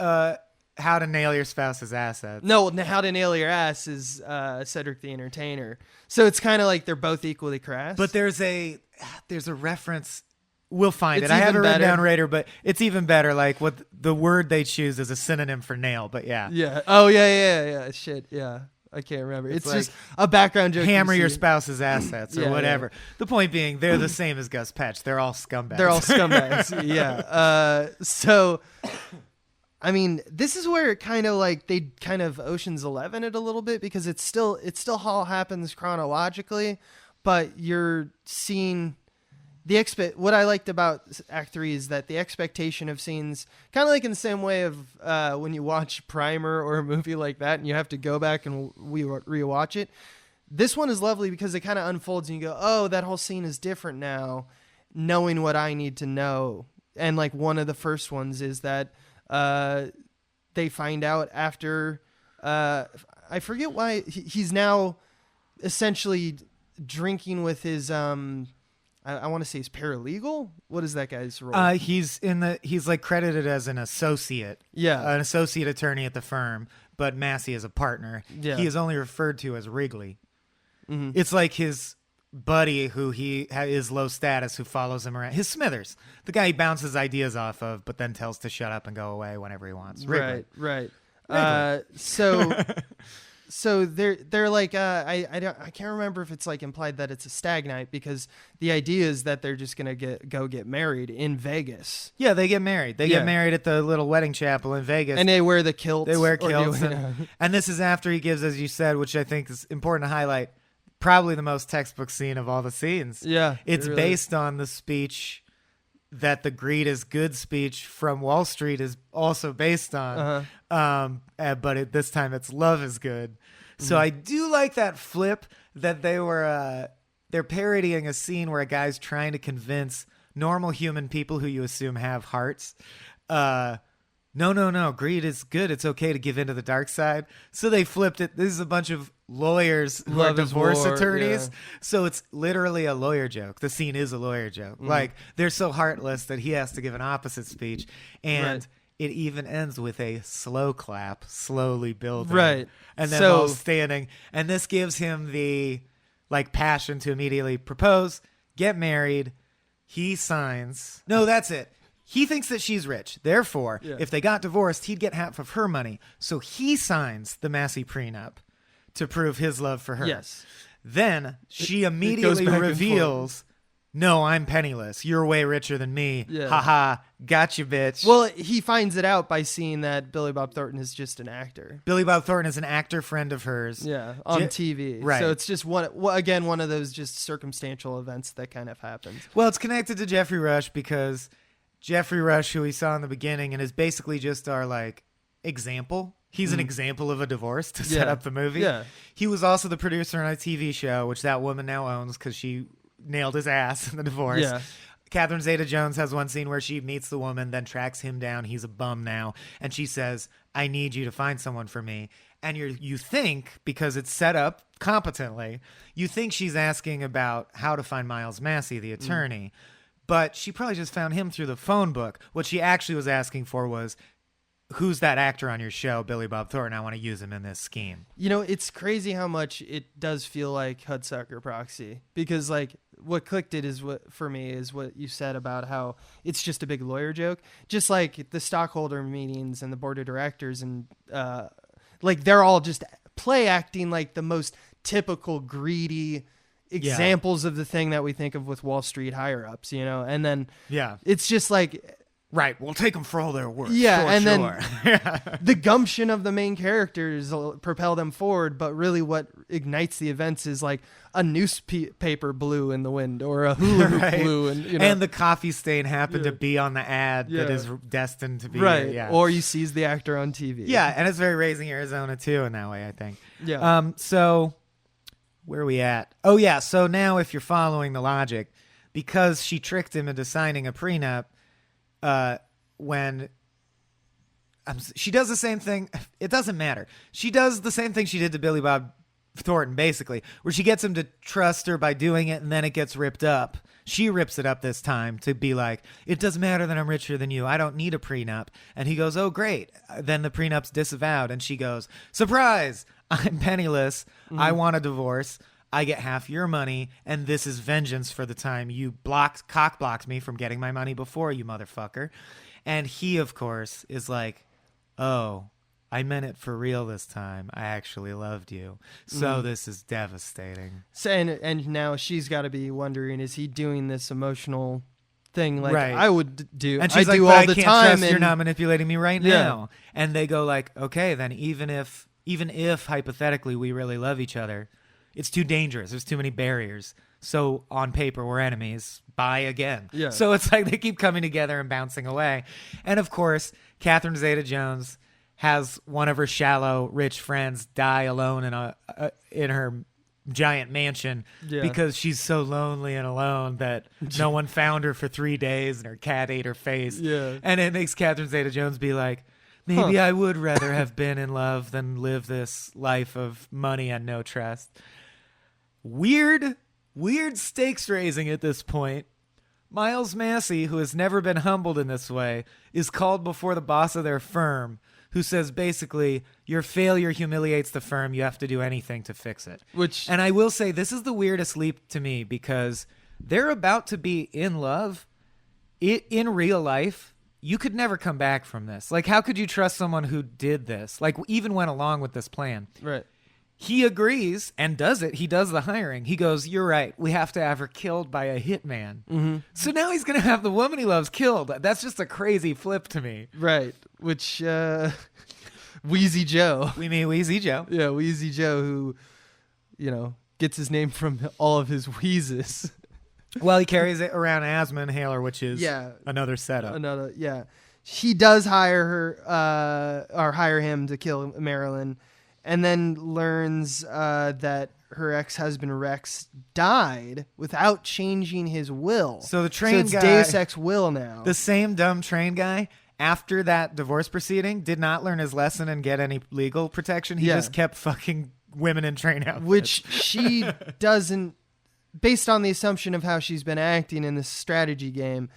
Speaker 2: how to nail your spouse's assets.
Speaker 1: No, how to nail your ass is Cedric the Entertainer. So it's kind of like they're both equally crass.
Speaker 2: But there's a reference. We'll find it. I have it written down later, but it's even better. Like what the word they choose is a synonym for nail, but yeah.
Speaker 1: Yeah. Oh, yeah. Shit. Yeah. I can't remember. It's like, just a background joke.
Speaker 2: Hammer your spouse's assets or whatever. Yeah. The point being, they're the same as Gus Petch. They're all scumbags.
Speaker 1: They're all scumbags. Yeah. So, I mean, this is where it kind of like they kind of Ocean's 11 it a little bit because it still all happens chronologically, but you're seeing what I liked about Act 3 is that the expectation of scenes, kind of like in the same way of when you watch Primer or a movie like that and you have to go back and rewatch it. This one is lovely because it kind of unfolds and you go, oh, that whole scene is different now, knowing what I need to know. And like one of the first ones is that they find out after, I forget why, he's now essentially drinking with his... I want to say he's paralegal. What is that guy's role?
Speaker 2: He's like credited as an associate.
Speaker 1: Yeah.
Speaker 2: An associate attorney at the firm, but Massey is a partner.
Speaker 1: Yeah.
Speaker 2: He is only referred to as Wrigley.
Speaker 1: Mm-hmm.
Speaker 2: It's like his buddy who is low status, who follows him around. His Smithers, the guy he bounces ideas off of, but then tells to shut up and go away whenever he wants. Wrigley.
Speaker 1: Right. So they're like I can't remember if it's like implied that it's a stag night, because the idea is that they're just gonna get married in Vegas.
Speaker 2: Yeah, they get married. They get married at the little wedding chapel in Vegas,
Speaker 1: and they wear the kilts.
Speaker 2: They wear kilts, and this is after he gives, as you said, which I think is important to highlight, probably the most textbook scene of all the scenes.
Speaker 1: Yeah,
Speaker 2: it's really based on the speech that the greed is good speech from Wall Street is also based on. But this time it's love is good. So I do like that flip that they're parodying a scene where a guy's trying to convince normal human people who you assume have hearts, no, greed is good. It's okay to give into the dark side. So they flipped it. This is a bunch of lawyers who are divorce attorneys. Yeah. So it's literally a lawyer joke. The scene is a lawyer joke. Like, they're so heartless that he has to give an opposite speech. And it even ends with a slow clap, slowly building.
Speaker 1: Right.
Speaker 2: And then all standing. And this gives him the passion to immediately propose, get married. He signs. No, that's it. He thinks that she's rich. Therefore, if they got divorced, he'd get half of her money. So he signs the Massey prenup to prove his love for her.
Speaker 1: Yes.
Speaker 2: Then she immediately reveals, no, I'm penniless. You're way richer than me. Yeah. Haha, gotcha, bitch.
Speaker 1: Well, he finds it out by seeing that Billy Bob Thornton is just an actor.
Speaker 2: Billy Bob Thornton is an actor friend of hers.
Speaker 1: Yeah, on TV.
Speaker 2: Right.
Speaker 1: So it's just one of those just circumstantial events that kind of happens.
Speaker 2: Well, it's connected to Jeffrey Rush because Jeffrey Rush, who we saw in the beginning and is basically just our example. He's an example of a divorce to set up the movie.
Speaker 1: Yeah.
Speaker 2: He was also the producer on a TV show, which that woman now owns because she nailed his ass in the divorce. Yeah. Catherine Zeta-Jones has one scene where she meets the woman, then tracks him down. He's a bum now. And she says, I need you to find someone for me. And you think, because it's set up competently, you think she's asking about how to find Miles Massey, the attorney. But she probably just found him through the phone book. What she actually was asking for was, who's that actor on your show, Billy Bob Thornton? I want to use him in this scheme.
Speaker 1: It's crazy how much it does feel like Hudsucker Proxy, because what clicked it is for me is what you said about how it's just a big lawyer joke, just like the stockholder meetings and the board of directors, and they're all just play acting like the most typical greedy examples of the thing that we think of with Wall Street higher ups, and then it's just
Speaker 2: right, we'll take them for all their work.
Speaker 1: Yeah, and then the gumption of the main characters propel them forward, but really what ignites the events is a newspaper blew in the wind or a hula hoop blew.
Speaker 2: And the coffee stain happened to be on the ad that is destined to be.
Speaker 1: Right, or you sees the actor on TV.
Speaker 2: Yeah, and it's very Raising Arizona, too, in that way, I think.
Speaker 1: Yeah.
Speaker 2: So, where are we at? Oh, yeah, so now if you're following the logic, because she tricked him into signing a prenup, when she does the same thing, it doesn't matter. She does the same thing she did to Billy Bob Thornton, basically, where she gets him to trust her by doing it, and then it gets ripped up. She rips it up this time to be like, it doesn't matter that I'm richer than you. I don't need a prenup. And he goes, oh, great. Then the prenup's disavowed, and she goes, surprise, I'm penniless. I want a divorce. I get half your money, and this is vengeance for the time you cock-blocked me from getting my money before, you motherfucker. And he, of course, is like, oh, I meant it for real this time. I actually loved you. So this is devastating.
Speaker 1: So, and now she's got to be wondering, is he doing this emotional thing
Speaker 2: right.
Speaker 1: I would do?
Speaker 2: And she's
Speaker 1: I
Speaker 2: like,
Speaker 1: do
Speaker 2: all
Speaker 1: I
Speaker 2: the
Speaker 1: can't
Speaker 2: time.
Speaker 1: Trust
Speaker 2: you're not manipulating me right now. And they go okay, then even if hypothetically we really love each other, it's too dangerous. There's too many barriers. So on paper, we're enemies. Bye again. Yeah. So it's they keep coming together and bouncing away. And of course, Catherine Zeta-Jones has one of her shallow, rich friends die alone in her giant mansion because she's so lonely and alone that no one found her for 3 days and her cat ate her face. Yeah. And it makes Catherine Zeta-Jones be like, maybe I would rather have been in love than live this life of money and no trust. Weird stakes raising at this point. Miles Massey, who has never been humbled in this way, is called before the boss of their firm, who says basically your failure humiliates the firm. You have to do anything to fix it. And I will say this is the weirdest leap to me because they're about to be in love. In real life, you could never come back from this. Like, how could you trust someone who did this? Like, even went along with this plan.
Speaker 1: Right.
Speaker 2: He agrees and does it. He does the hiring. He goes, you're right. We have to have her killed by a hitman. Mm-hmm. So now he's going to have the woman he loves killed. That's just a crazy flip to me.
Speaker 1: Right. Which, Wheezy Joe.
Speaker 2: We mean Wheezy Joe.
Speaker 1: Yeah, Wheezy Joe, who, gets his name from all of his wheezes.
Speaker 2: Well, he carries it around an asthma inhaler, which is another setup. He does hire him to kill Marilyn. And then learns that her ex-husband Rex died without changing his will. So the train
Speaker 1: it's
Speaker 2: guy,
Speaker 1: Deus Ex will now.
Speaker 2: The same dumb train guy, after that divorce proceeding, did not learn his lesson and get any legal protection. He just kept fucking women in train outfits.
Speaker 1: Which she doesn't, based on the assumption of how she's been acting in this strategy game,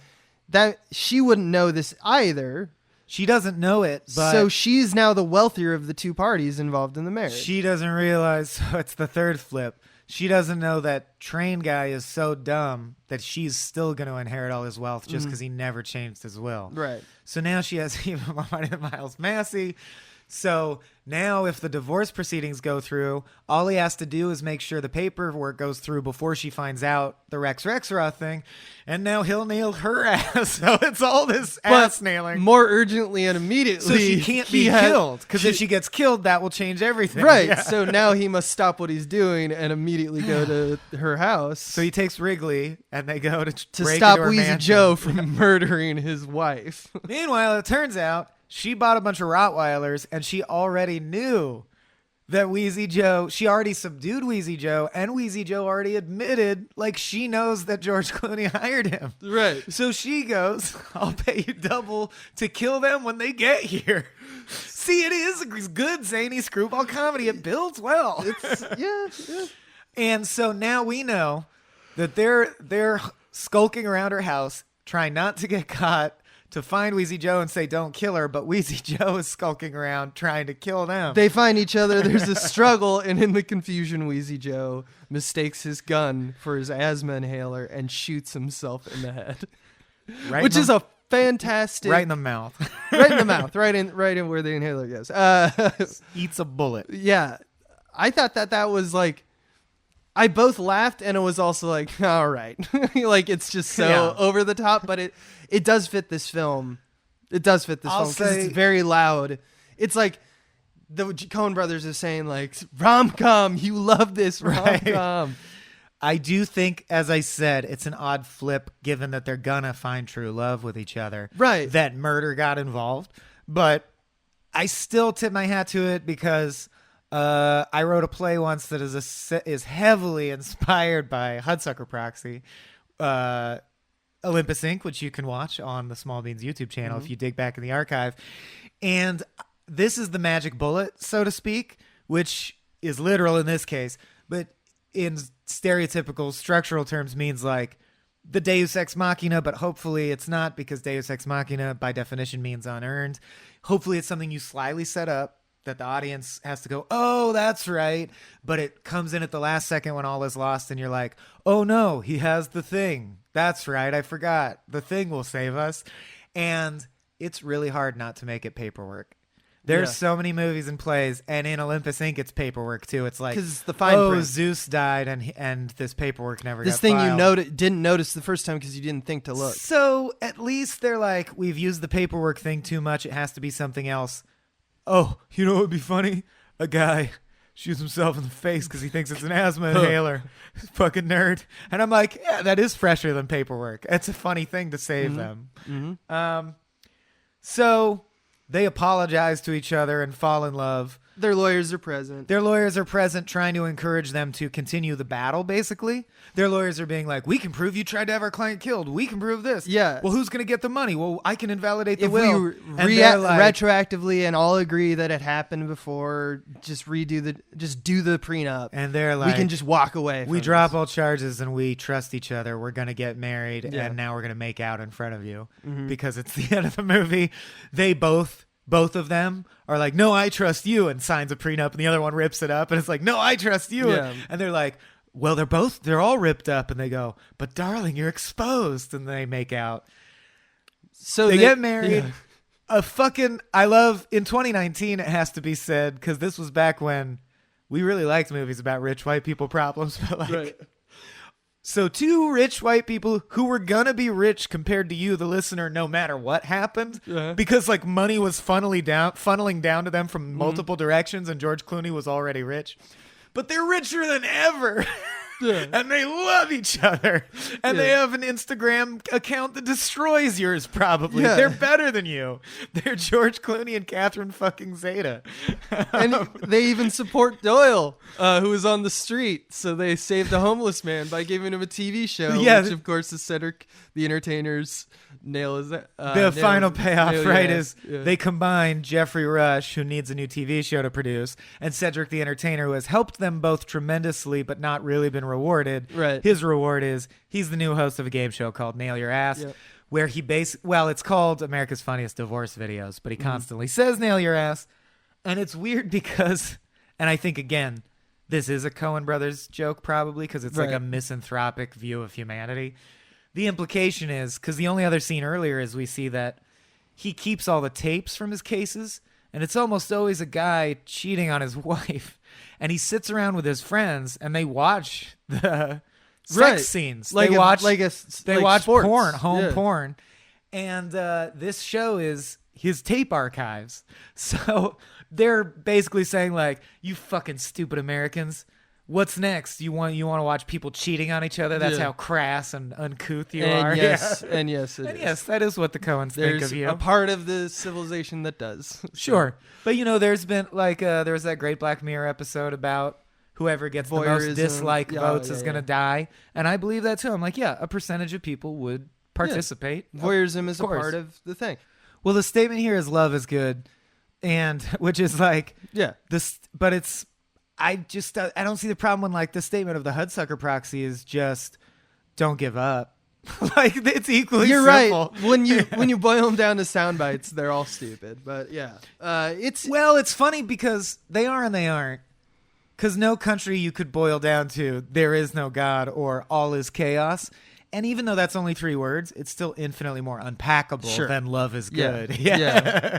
Speaker 1: that she wouldn't know this either.
Speaker 2: She doesn't know it, but...
Speaker 1: So she's now the wealthier of the two parties involved in the marriage.
Speaker 2: She doesn't realize, so it's the third flip. She doesn't know that train guy is so dumb that she's still going to inherit all his wealth just because he never changed his will.
Speaker 1: Right.
Speaker 2: So now she has even more money than Miles Massey. So now if the divorce proceedings go through, all he has to do is make sure the paperwork goes through before she finds out the Rex Rexroth thing. And now he'll nail her ass. So it's all this ass nailing.
Speaker 1: More urgently and immediately.
Speaker 2: So she can't be killed. Because if she gets killed, that will change everything.
Speaker 1: Right. Yeah. So now he must stop what he's doing and immediately go to her house.
Speaker 2: So he takes Wrigley and they go to
Speaker 1: stop Wheezy Joe from murdering his wife.
Speaker 2: Meanwhile, it turns out she bought a bunch of Rottweilers, and she already knew that Wheezy Joe, she already subdued Wheezy Joe, and Wheezy Joe already admitted, like, she knows that George Clooney hired him.
Speaker 1: Right.
Speaker 2: So she goes, I'll pay you double to kill them when they get here. See, it is a good, zany screwball comedy. It builds well.
Speaker 1: Yeah.
Speaker 2: And so now we know that they're skulking around her house, trying not to get caught, to find Wheezy Joe and say, don't kill her, but Wheezy Joe is skulking around trying to kill them.
Speaker 1: They find each other, there's a struggle, and in the confusion, Wheezy Joe mistakes his gun for his asthma inhaler and shoots himself in the head. Which is a fantastic...
Speaker 2: Right in the mouth.
Speaker 1: Right in the mouth, right in where the inhaler goes.
Speaker 2: Eats a bullet.
Speaker 1: Yeah. I thought that was like... I both laughed and it was also like, all right. Like, it's just so over the top, but it does fit this film. It does fit this film because it's very loud. It's like the Coen brothers are saying, like, rom-com, you love this rom-com.
Speaker 2: Right. I do think, as I said, it's an odd flip given that they're gonna find true love with each other.
Speaker 1: Right.
Speaker 2: That murder got involved. But I still tip my hat to it because... I wrote a play once that is heavily inspired by Hudsucker Proxy, Olympus Inc., which you can watch on the Small Beans YouTube channel if you dig back in the archive. And this is the magic bullet, so to speak, which is literal in this case, but in stereotypical structural terms means like the Deus Ex Machina, but hopefully it's not because Deus Ex Machina by definition means unearned. Hopefully it's something you slyly set up that the audience has to go, oh, that's right. But it comes in at the last second when all is lost and you're like, oh no, he has the thing. That's right. I forgot. The thing will save us. And it's really hard not to make it paperwork. There's so many movies and plays, and in Olympus Inc. it's paperwork too. It's like,
Speaker 1: it's the fine print.
Speaker 2: Zeus died and this paperwork never got
Speaker 1: this thing
Speaker 2: filed.
Speaker 1: You didn't notice the first time because you didn't think to look.
Speaker 2: So at least they're like, we've used the paperwork thing too much. It has to be something else. Oh, you know what would be funny? A guy shoots himself in the face because he thinks it's an asthma inhaler. Fucking nerd. And I'm like, yeah, that is fresher than paperwork. It's a funny thing to save them. Mm-hmm. So they apologize to each other and fall in love.
Speaker 1: Their lawyers are present.
Speaker 2: Their lawyers are present trying to encourage them to continue the battle, basically. Their lawyers are being like, we can prove you tried to have our client killed. We can prove this.
Speaker 1: Yeah.
Speaker 2: Well, who's going to get the money? Well, I can invalidate the
Speaker 1: if
Speaker 2: will.
Speaker 1: we retroactively and all agree that it happened before, just do the prenup.
Speaker 2: And they're like,
Speaker 1: we can just walk away.
Speaker 2: We drop all charges and we trust each other. We're going to get married and now we're going to make out in front of you because it's the end of the movie. They both both of them are like, no, I trust you, and signs a prenup, and the other one rips it up, and it's like, no, I trust you.
Speaker 1: Yeah.
Speaker 2: And they're like, well, they're all ripped up, and they go, but darling, you're exposed, and they make out. So they get married. Yeah. I love, in 2019, it has to be said, because this was back when we really liked movies about rich white people problems, but like, right. So two rich white people who were gonna be rich compared to you, the listener, no matter what happened, because like money was funneling down to them from multiple directions, and George Clooney was already rich, but they're richer than ever. Yeah. And they love each other. And they have an Instagram account that destroys yours, probably. Yeah. They're better than you. They're George Clooney and Catherine fucking Zeta.
Speaker 1: And they even support Doyle, who was on the street. So they saved a homeless man by giving him a TV show, which, of course, is Cedric the Entertainer's
Speaker 2: the final payoff, right, is they combine Jeffrey Rush, who needs a new TV show to produce, and Cedric the Entertainer, who has helped them both tremendously but not really been rewarded.
Speaker 1: Right.
Speaker 2: His reward is he's the new host of a game show called Nail Your Ass, where he it's called America's Funniest Divorce Videos, but he constantly says Nail Your Ass. And it's weird because, and I think, again, this is a Coen Brothers joke probably, because it's like a misanthropic view of humanity. The implication is, because the only other scene earlier is we see that he keeps all the tapes from his cases, and it's almost always a guy cheating on his wife, and he sits around with his friends, and they watch the sex scenes. They watch
Speaker 1: sports.
Speaker 2: Porn, porn, and this show is his tape archives. So they're basically saying like, "You fucking stupid Americans. What's next? You want to watch people cheating on each other? That's how crass and uncouth you are."
Speaker 1: Yes,
Speaker 2: yes, that is what the Coens think of you.
Speaker 1: A part of the civilization that does.
Speaker 2: Sure, but there's been like there was that great Black Mirror episode about whoever gets the most dislike votes is going to die, and I believe that too. I'm like, a percentage of people would participate.
Speaker 1: Voyeurism is a part of the thing.
Speaker 2: Well, the statement here is love is good, and which is like this, but it's. I don't see the problem when like the statement of the Hudsucker proxy is just don't give up. Like it's equally
Speaker 1: You're
Speaker 2: simple.
Speaker 1: Right. When you boil them down to sound bites, they're all stupid. But
Speaker 2: it's funny because they are and they aren't. Because no country you could boil down to there is no God or all is chaos. And even though that's only 3 words, it's still infinitely more unpackable than love is good.
Speaker 1: Yeah.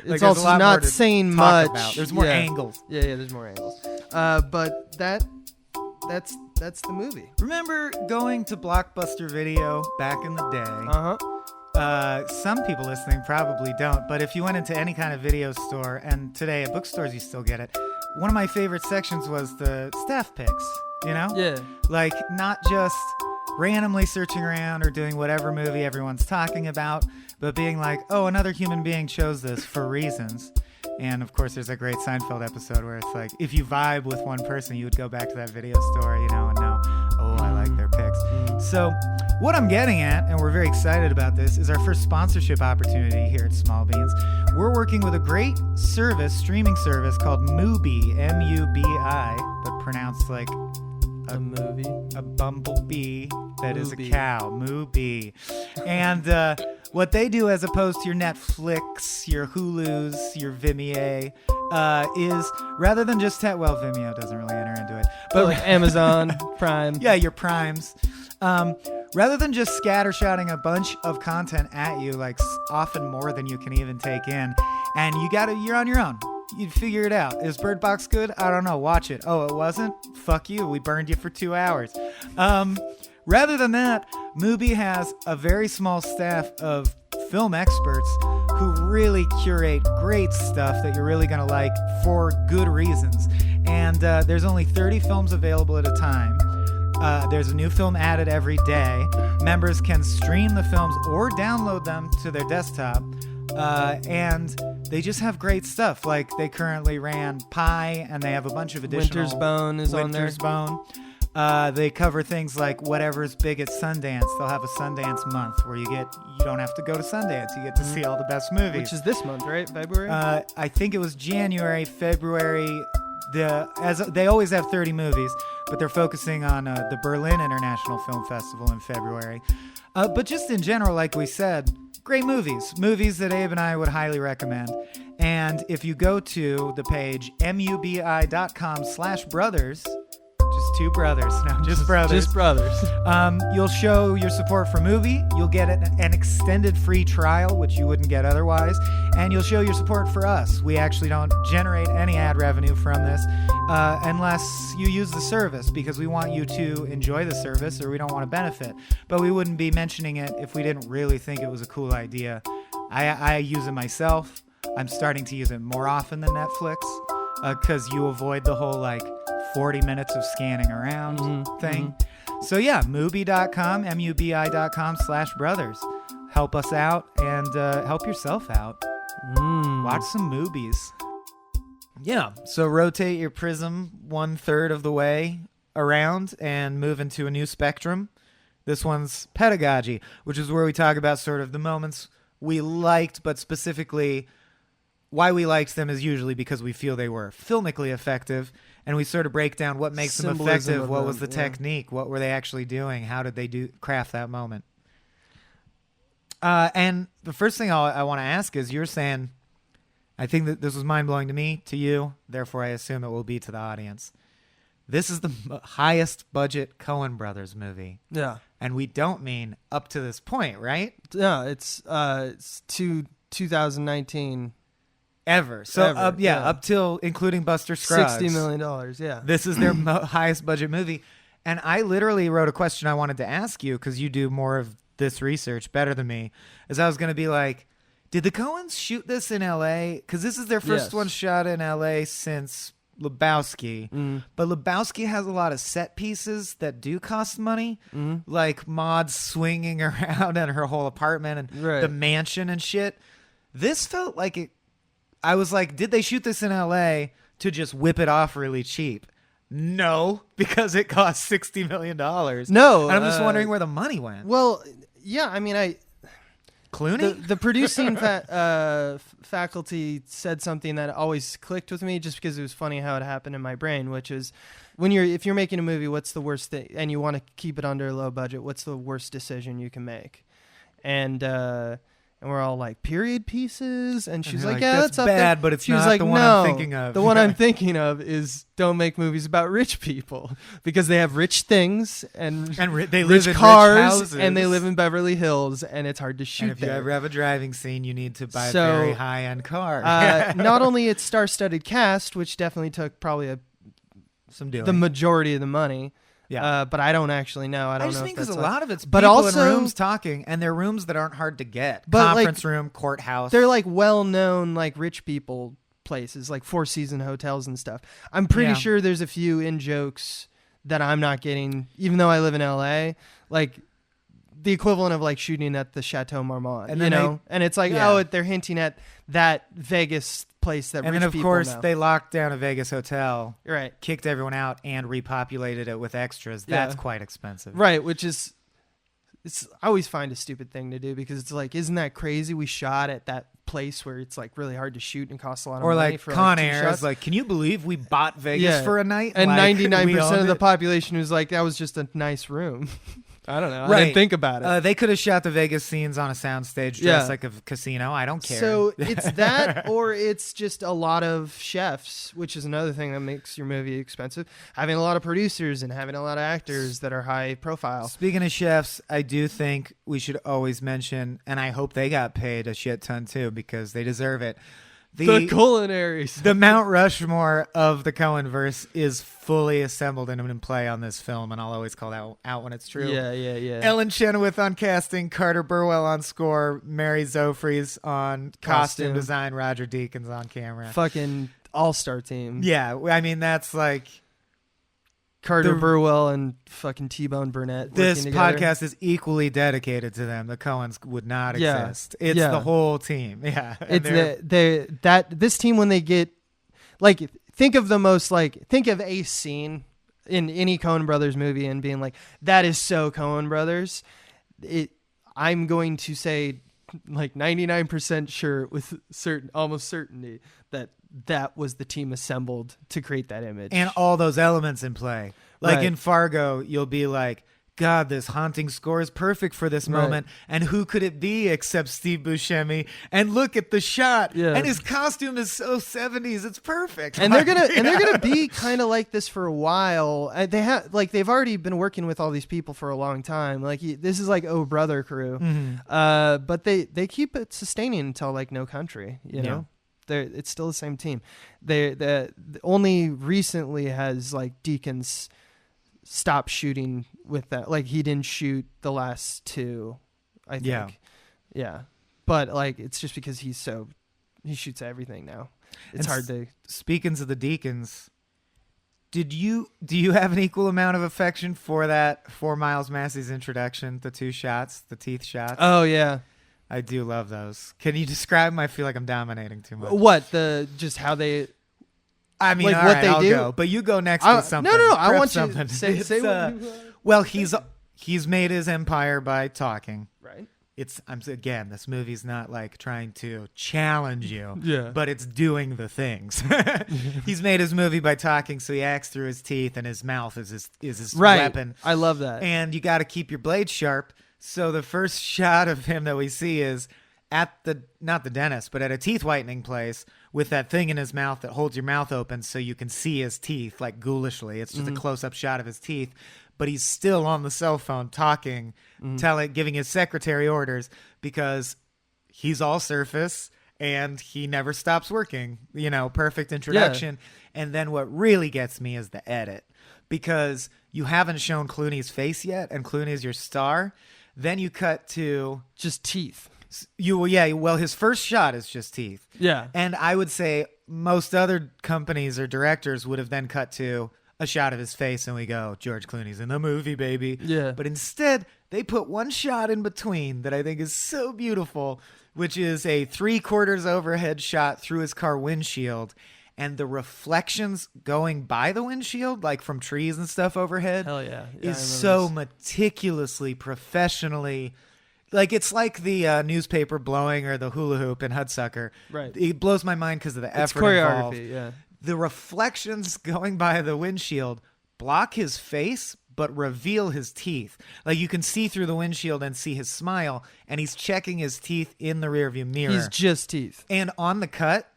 Speaker 1: It's also not saying much.
Speaker 2: About. There's more angles.
Speaker 1: Yeah, there's more angles. But that's the movie.
Speaker 2: Remember going to Blockbuster Video back in the day? Some people listening probably don't, but if you went into any kind of video store, and today at bookstores you still get it, one of my favorite sections was the staff picks,
Speaker 1: Yeah.
Speaker 2: Like, not just randomly searching around or doing whatever movie everyone's talking about, but being like, oh, another human being chose this for reasons. And of course, there's a great Seinfeld episode where it's like, if you vibe with one person, you would go back to that video store, and know, oh, I like their picks. So what I'm getting at, and we're very excited about this, is our first sponsorship opportunity here at Small Beans. We're working with a great streaming service called Mubi, M-U-B-I, but pronounced like a bumblebee that is a cow. Mubi. And what they do, as opposed to your Netflix, your Hulus, your Vimeo, is rather than just Vimeo doesn't really enter into it, but
Speaker 1: like Amazon Prime.
Speaker 2: Yeah, your Primes. Rather than just scattershotting a bunch of content at you, like often more than you can even take in, and you're on your own. You'd figure it out. Is Bird Box good? I don't know. Watch it. Oh, it wasn't? Fuck you. We burned you for 2 hours. Rather than that, Mubi has a very small staff of film experts who really curate great stuff that you're really going to like for good reasons. And there's only 30 films available at a time. There's a new film added every day. Members can stream the films or download them to their desktop. And they just have great stuff. Like they currently ran Pi, and they have a bunch of additional.
Speaker 1: Winter's Bone is on there.
Speaker 2: Winter's Bone. They cover things like whatever's big at Sundance. They'll have a Sundance month where you don't have to go to Sundance. You get to see all the best movies.
Speaker 1: Which is this month, right? February?
Speaker 2: I think it was January, February. They always have 30 movies, but they're focusing on the Berlin International Film Festival in February. But just in general, like we said, great movies that Abe and I would highly recommend. And if you go to the page mubi.com/brothers, just two brothers, no, just brothers.
Speaker 1: Just brothers.
Speaker 2: You'll show your support for Mubi. You'll get an extended free trial, which you wouldn't get otherwise. And you'll show your support for us. We actually don't generate any ad revenue from this unless you use the service, because we want you to enjoy the service, or we don't want to benefit. But we wouldn't be mentioning it if we didn't really think it was a cool idea. I use it myself. I'm starting to use it more often than Netflix because you avoid the whole 40 minutes of scanning around thing. So yeah, Mubi.com, mubi.com/brothers. Help us out and help yourself out. Watch some movies. Yeah, so rotate your prism 1/3 of the way around and move into a new spectrum. This one's pedagogy, which is where we talk about sort of the moments we liked, but specifically why we liked them is usually because we feel they were filmically effective, and we sort of break down what makes them effective, what was the technique, what were they actually doing, how did they craft that moment. And the first thing I want to ask is, you're saying, I think that this was mind-blowing to me, to you, therefore I assume it will be to the audience. This is the highest budget Coen Brothers movie.
Speaker 1: Yeah.
Speaker 2: And we don't mean up to this point, right?
Speaker 1: Yeah, it's 2019.
Speaker 2: Ever. So, up till including Buster Scruggs.
Speaker 1: $60 million, yeah.
Speaker 2: This is their highest budget movie. And I literally wrote a question I wanted to ask you, because you do more of this research better than me, as I was going to be like, did the Coens shoot this in L.A.? Because this is their first one shot in L.A. since Lebowski. But Lebowski has a lot of set pieces that do cost money, like Maud swinging around in her whole apartment and the mansion and shit. This felt like it. I was like, did they shoot this in L.A. to just whip it off really cheap? No, because it cost $60 million.
Speaker 1: No.
Speaker 2: And I'm just wondering where the money went.
Speaker 1: Well, yeah, I mean,
Speaker 2: Clooney?
Speaker 1: The producing faculty said something that always clicked with me, just because it was funny how it happened in my brain, which is, if you're making a movie, what's the worst thing, and you want to keep it under a low budget, what's the worst decision you can make? And we're all like, period pieces, and she's like, yeah, that's up
Speaker 2: bad,
Speaker 1: there.
Speaker 2: but it's
Speaker 1: she
Speaker 2: not
Speaker 1: was like,
Speaker 2: the one I'm thinking of.
Speaker 1: The one I'm thinking of is, don't make movies about rich people, because they have rich things and
Speaker 2: they
Speaker 1: rich
Speaker 2: live in
Speaker 1: cars,
Speaker 2: rich houses,
Speaker 1: and they live in Beverly Hills, and it's hard to shoot
Speaker 2: and if
Speaker 1: there.
Speaker 2: you ever have a driving scene, you need to buy a very high-end car.
Speaker 1: Not only its star-studded cast, which definitely took probably the majority of the money. Yeah, but I don't actually know. I
Speaker 2: just think because a lot of it's
Speaker 1: but
Speaker 2: people
Speaker 1: also,
Speaker 2: in rooms talking, and they're rooms that aren't hard to get. Conference room, courthouse.
Speaker 1: They're like well-known, like rich people places, like Four Seasons hotels and stuff. I'm pretty sure there's a few in-jokes that I'm not getting, even though I live in LA. Like the equivalent of like shooting at the Chateau Marmont, and and it's like, they're hinting at that Vegas place that rich people know. And then, of course,
Speaker 2: they locked down a Vegas hotel,
Speaker 1: right?
Speaker 2: Kicked everyone out and repopulated it with extras. That's quite expensive,
Speaker 1: right? Which is, I always find a stupid thing to do, because it's like, isn't that crazy? We shot at that place where it's like really hard to shoot and costs a lot of money.
Speaker 2: Or like
Speaker 1: for
Speaker 2: Con
Speaker 1: like
Speaker 2: Air is like, can you believe we bought Vegas for a night?
Speaker 1: And
Speaker 2: like,
Speaker 1: 99% of the population was like, that was just a nice room. I don't know.
Speaker 2: Right.
Speaker 1: I didn't think about it.
Speaker 2: They could have shot the Vegas scenes on a soundstage dressed like a casino. I don't care.
Speaker 1: So it's that, or it's just a lot of chefs, which is another thing that makes your movie expensive. Having a lot of producers and having a lot of actors that are high profile.
Speaker 2: Speaking of chefs, I do think we should always mention, and I hope they got paid a shit ton too, because they deserve it.
Speaker 1: The culinaries.
Speaker 2: The Mount Rushmore of the Coenverse is fully assembled and in play on this film, and I'll always call that out when it's true.
Speaker 1: Yeah.
Speaker 2: Ellen Chenoweth on casting, Carter Burwell on score, Mary Zofries on costume design, Roger Deakins on camera.
Speaker 1: Fucking all-star team.
Speaker 2: Yeah, I mean, that's like...
Speaker 1: Carter Burwell and fucking T-Bone Burnett.
Speaker 2: This podcast is equally dedicated to them. The Coens would not exist. It's the whole team. Yeah.
Speaker 1: It's this team, when they get, like, think of a scene in any Coen Brothers movie and being like, that is so Coen Brothers. I'm going to say like 99% sure with almost certainty that was the team assembled to create that image.
Speaker 2: And all those elements in play. Like in Fargo, you'll be like, God, this haunting score is perfect for this moment. And who could it be except Steve Buscemi? And look at the shot. Yeah. And his costume is so 70s. It's perfect.
Speaker 1: And they're gonna be kind of like this for a while. They've already been working with all these people for a long time. Like this is like Oh Brother crew. Mm-hmm. But they keep it sustaining until like No Country. You know, it's still the same team. They only recently has like Deakins stopped shooting with that. Like he didn't shoot the last two, I think. Yeah. But like it's just because he shoots everything now. It's hard to.
Speaker 2: Speaking of the Deakins, do you have an equal amount of affection for that for Miles Massey's introduction, the two shots, the teeth shots?
Speaker 1: Oh yeah.
Speaker 2: I do love those. Can you describe them? I feel like I'm dominating too much.
Speaker 1: What just how they
Speaker 2: I mean, like what they do. Go, but you go next with something.
Speaker 1: No. I want
Speaker 2: something.
Speaker 1: You to say what you
Speaker 2: well, he's made his empire by talking.
Speaker 1: Right.
Speaker 2: Again, this movie's not like trying to challenge you, but it's doing the things. He's made his movie by talking, so he acts through his teeth, and his mouth is his weapon.
Speaker 1: I love that.
Speaker 2: And you got to keep your blade sharp. So the first shot of him that we see is at not the dentist, but at a teeth whitening place with that thing in his mouth that holds your mouth open so you can see his teeth like ghoulishly. It's just a close-up shot of his teeth, but he's still on the cell phone talking, giving his secretary orders because he's all surface and he never stops working. You know, perfect introduction. Yeah. And then what really gets me is the edit, because you haven't shown Clooney's face yet, and Clooney's your star. Then you cut to
Speaker 1: just teeth.
Speaker 2: Well, his first shot is just teeth.
Speaker 1: Yeah.
Speaker 2: And I would say most other companies or directors would have then cut to a shot of his face and we go, George Clooney's in the movie, baby.
Speaker 1: Yeah.
Speaker 2: But instead, they put one shot in between that I think is so beautiful, which is a 3/4 overhead shot through his car windshield. And the reflections going by the windshield, like from trees and stuff overhead,
Speaker 1: hell yeah,
Speaker 2: is so meticulously, professionally. Like, it's like the newspaper blowing or the hula hoop in Hudsucker.
Speaker 1: Right.
Speaker 2: It blows my mind because of the effort involved. Yeah. The reflections going by the windshield block his face but reveal his teeth. Like, you can see through the windshield and see his smile, and he's checking his teeth in the rearview mirror.
Speaker 1: He's just teeth.
Speaker 2: And on the cut,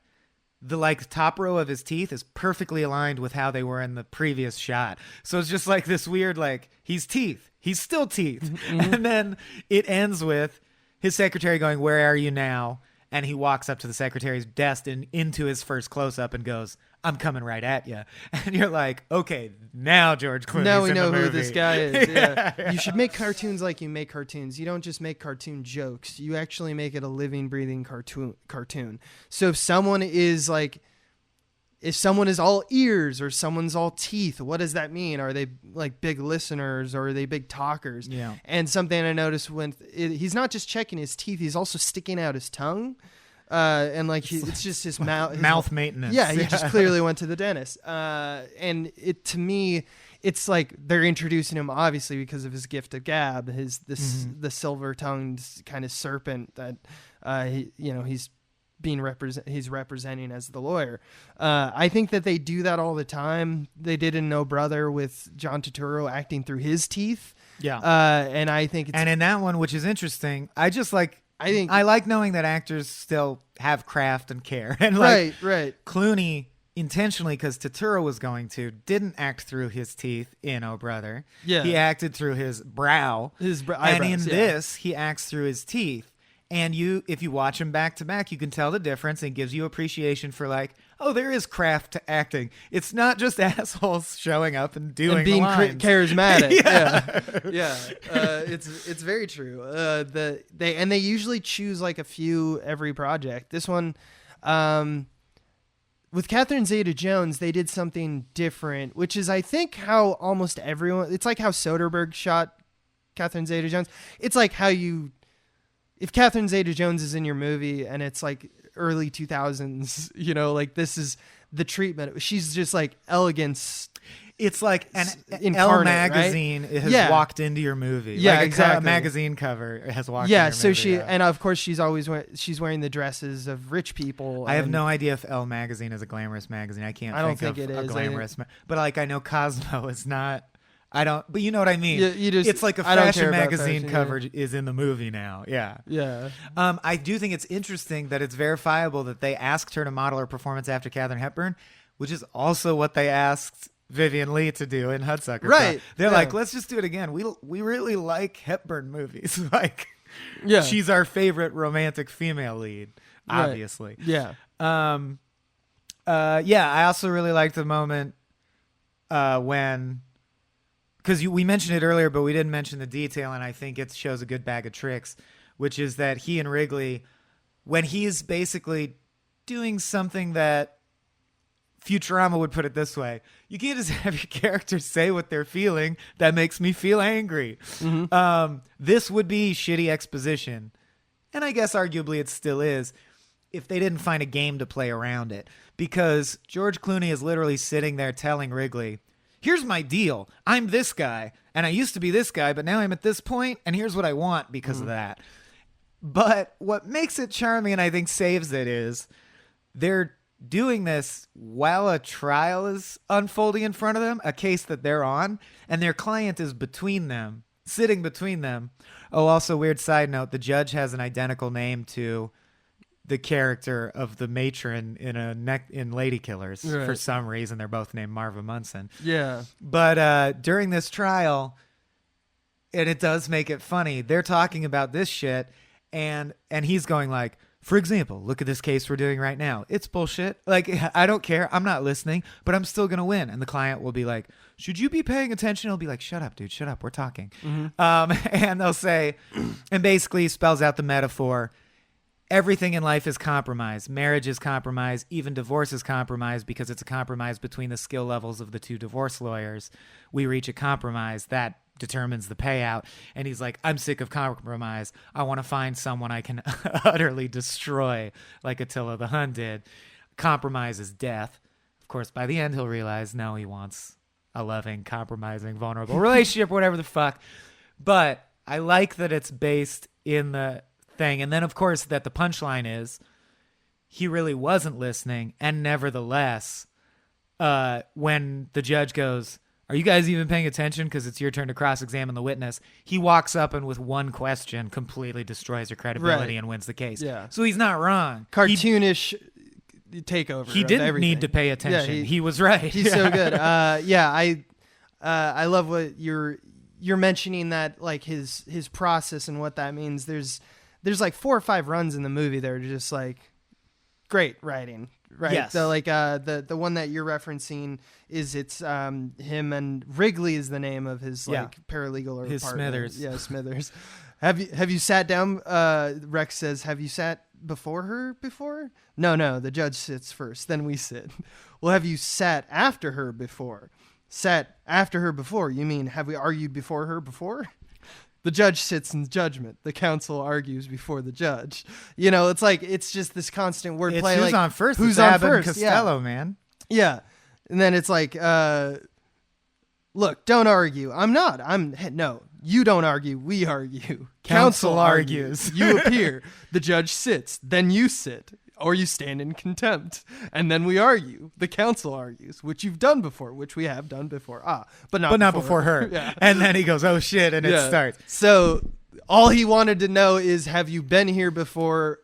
Speaker 2: the top row of his teeth is perfectly aligned with how they were in the previous shot. So it's just like this weird, he's teeth. He's still teeth. Mm-hmm. And then it ends with his secretary going, "Where are you now?" And he walks up to the secretary's desk and into his first close-up and goes, "I'm coming right at you." And you're like, okay, now George Clooney's
Speaker 1: now we
Speaker 2: in
Speaker 1: know
Speaker 2: the movie.
Speaker 1: Who this guy is. Yeah. You should make cartoons like you make cartoons. You don't just make cartoon jokes. You actually make it a living, breathing cartoon. So if someone is all ears or someone's all teeth, what does that mean? Are they like big listeners or are they big talkers?
Speaker 2: Yeah.
Speaker 1: And something I noticed he's not just checking his teeth, he's also sticking out his tongue. And it's just his mouth.
Speaker 2: Mouth maintenance.
Speaker 1: Yeah, he just clearly went to the dentist. And to me, it's like they're introducing him obviously because of his gift of gab, the silver-tongued kind of serpent that he's representing as the lawyer. I think that they do that all the time. They did in No Brother with John Turturro acting through his teeth.
Speaker 2: Yeah.
Speaker 1: And I think
Speaker 2: and in that one, which is interesting, I like knowing that actors still have craft and care. And
Speaker 1: right.
Speaker 2: Clooney intentionally, because Turturro didn't act through his teeth in Oh Brother.
Speaker 1: Yeah.
Speaker 2: He acted through his brow.
Speaker 1: Eyebrows,
Speaker 2: and in this, he acts through his teeth. And if you watch them back to back, you can tell the difference and gives you appreciation for there is craft to acting. It's not just assholes showing up and doing
Speaker 1: and being
Speaker 2: the lines.
Speaker 1: charismatic. Yeah. It's very true. They usually choose like a few every project. This one, with Catherine Zeta-Jones, they did something different, which is I think how almost everyone. It's like how Soderbergh shot Catherine Zeta-Jones. It's like how if Catherine Zeta-Jones is in your movie and it's like early 2000s, this is the treatment. She's just like elegance.
Speaker 2: It's like an
Speaker 1: incarnate,
Speaker 2: Elle magazine has walked into your movie.
Speaker 1: Yeah, exactly.
Speaker 2: A magazine cover has walked into your movie.
Speaker 1: And of course she's wearing the dresses of rich people.
Speaker 2: I have no idea if Elle magazine is a glamorous magazine. I don't think it is. Glamorous. But I know Cosmo is not I don't, but you know what I mean? It's like a fashion magazine cover is in the movie now. Yeah.
Speaker 1: Yeah.
Speaker 2: I do think it's interesting that it's verifiable that they asked her to model her performance after Katharine Hepburn, which is also what they asked Vivien Leigh to do in Hudsucker.
Speaker 1: Right.
Speaker 2: They're like, let's just do it again. We really like Hepburn movies. Like, she's our favorite romantic female lead, obviously.
Speaker 1: Right.
Speaker 2: Yeah. I also really liked the moment when, because we mentioned it earlier, but we didn't mention the detail, and I think it shows a good bag of tricks, which is that he and Wrigley, when he's basically doing something that Futurama would put it this way, you can't just have your characters say what they're feeling. That makes me feel angry. Mm-hmm. This would be shitty exposition, and I guess arguably it still is, if they didn't find a game to play around it. Because George Clooney is literally sitting there telling Wrigley, here's my deal. I'm this guy, and I used to be this guy, but now I'm at this point, and here's what I want because of that. But what makes it charming, and I think saves it, is they're doing this while a trial is unfolding in front of them, a case that they're on, and their client is between them, sitting between them. Oh, also, weird side note, the judge has an identical name to the character of the matron in Lady Killers. Right. For some reason, they're both named Marva Munson.
Speaker 1: Yeah.
Speaker 2: But during this trial, and it does make it funny, they're talking about this shit, and he's going like, for example, look at this case we're doing right now. It's bullshit. Like, I don't care. I'm not listening, but I'm still going to win. And the client will be like, should you be paying attention? He'll be like, shut up, dude. Shut up. We're talking. Mm-hmm. And they'll say, and basically spells out the metaphor, everything in life is compromise. Marriage is compromise. Even divorce is compromise because it's a compromise between the skill levels of the two divorce lawyers. We reach a compromise that determines the payout. And he's like, I'm sick of compromise. I want to find someone I can utterly destroy like Attila the Hun did. Compromise is death. Of course, by the end, he'll realize, no, he wants a loving, compromising, vulnerable relationship, whatever the fuck. But I like that it's based in the thing. And then, of course, that the punchline is he really wasn't listening. And nevertheless, when the judge goes, are you guys even paying attention? Because it's your turn to cross-examine the witness. He walks up and with one question completely destroys her credibility and wins the case. Yeah. So he's not wrong.
Speaker 1: Cartoonish takeover.
Speaker 2: He didn't need to pay attention. Yeah, he was right.
Speaker 1: He's so good. I love what you're mentioning, that like his process and what that means. There's like 4 or 5 runs in the movie that are just like great writing. Right. Yes. So like the one that you're referencing is him, and Wrigley is the name of his like paralegal or
Speaker 2: his
Speaker 1: partner.
Speaker 2: Smithers.
Speaker 1: Yeah, Smithers. Have you sat down? Rex says, have you sat before her before? No, the judge sits first, then we sit. Well, have you sat after her before? Sat after her before? You mean have we argued before her before? The judge sits in judgment. The counsel argues before the judge. You know, it's like, it's just this constant wordplay.
Speaker 2: Who's
Speaker 1: like,
Speaker 2: on first?
Speaker 1: Who's
Speaker 2: it's
Speaker 1: on
Speaker 2: Abbott
Speaker 1: first?
Speaker 2: And Costello, man.
Speaker 1: Yeah. And then it's like, look, don't argue. No, you don't argue. We argue. Counsel argues. You appear. The judge sits. Then you sit. Or you stand in contempt. And then we argue. The counsel argues, which you've done before, which we have done before. But not
Speaker 2: before her. Yeah. And then he goes, oh shit, and it starts.
Speaker 1: So all he wanted to know is, have you been here before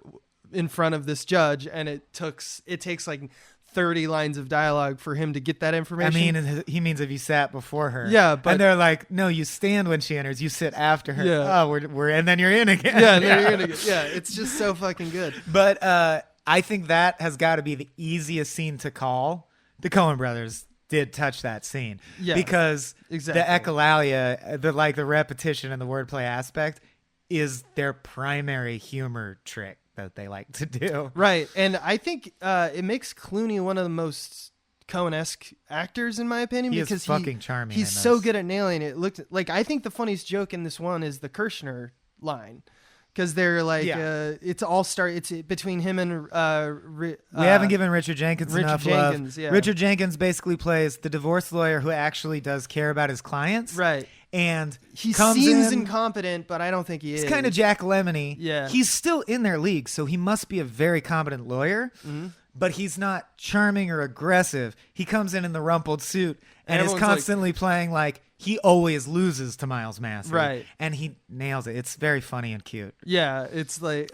Speaker 1: in front of this judge? And it takes like 30 lines of dialogue for him to get that information.
Speaker 2: I mean, he means if you sat before her.
Speaker 1: Yeah, but
Speaker 2: and they're like, no, you stand when she enters. You sit after her.
Speaker 1: Yeah.
Speaker 2: Oh, we're and then you're in again.
Speaker 1: Yeah, then you're in again. Yeah, it's just so fucking good.
Speaker 2: But I think that has got to be the easiest scene to call. The Coen brothers did touch that scene. Yeah, because exactly. The echolalia, the repetition and the wordplay aspect is their primary humor trick that they like to do.
Speaker 1: Right. And I think it makes Clooney one of the most Coen-esque actors, in my opinion,
Speaker 2: because
Speaker 1: he's
Speaker 2: fucking charming.
Speaker 1: He's so good at nailing it. I think the funniest joke in this one is the Kirshner line. Because they're like, it's between him and
Speaker 2: we haven't given Richard Jenkins enough love.
Speaker 1: Yeah.
Speaker 2: Richard Jenkins basically plays the divorce lawyer who actually does care about his clients.
Speaker 1: Right.
Speaker 2: And
Speaker 1: he seems incompetent, but I don't think he is.
Speaker 2: He's kind of Jack Lemony.
Speaker 1: Yeah.
Speaker 2: He's still in their league, so he must be a very competent lawyer.
Speaker 1: Mm-hmm.
Speaker 2: but he's not charming or aggressive. He comes in the rumpled suit and is constantly playing like he always loses to Miles Massey.
Speaker 1: Right.
Speaker 2: And he nails it. It's very funny and cute.
Speaker 1: Yeah, it's like...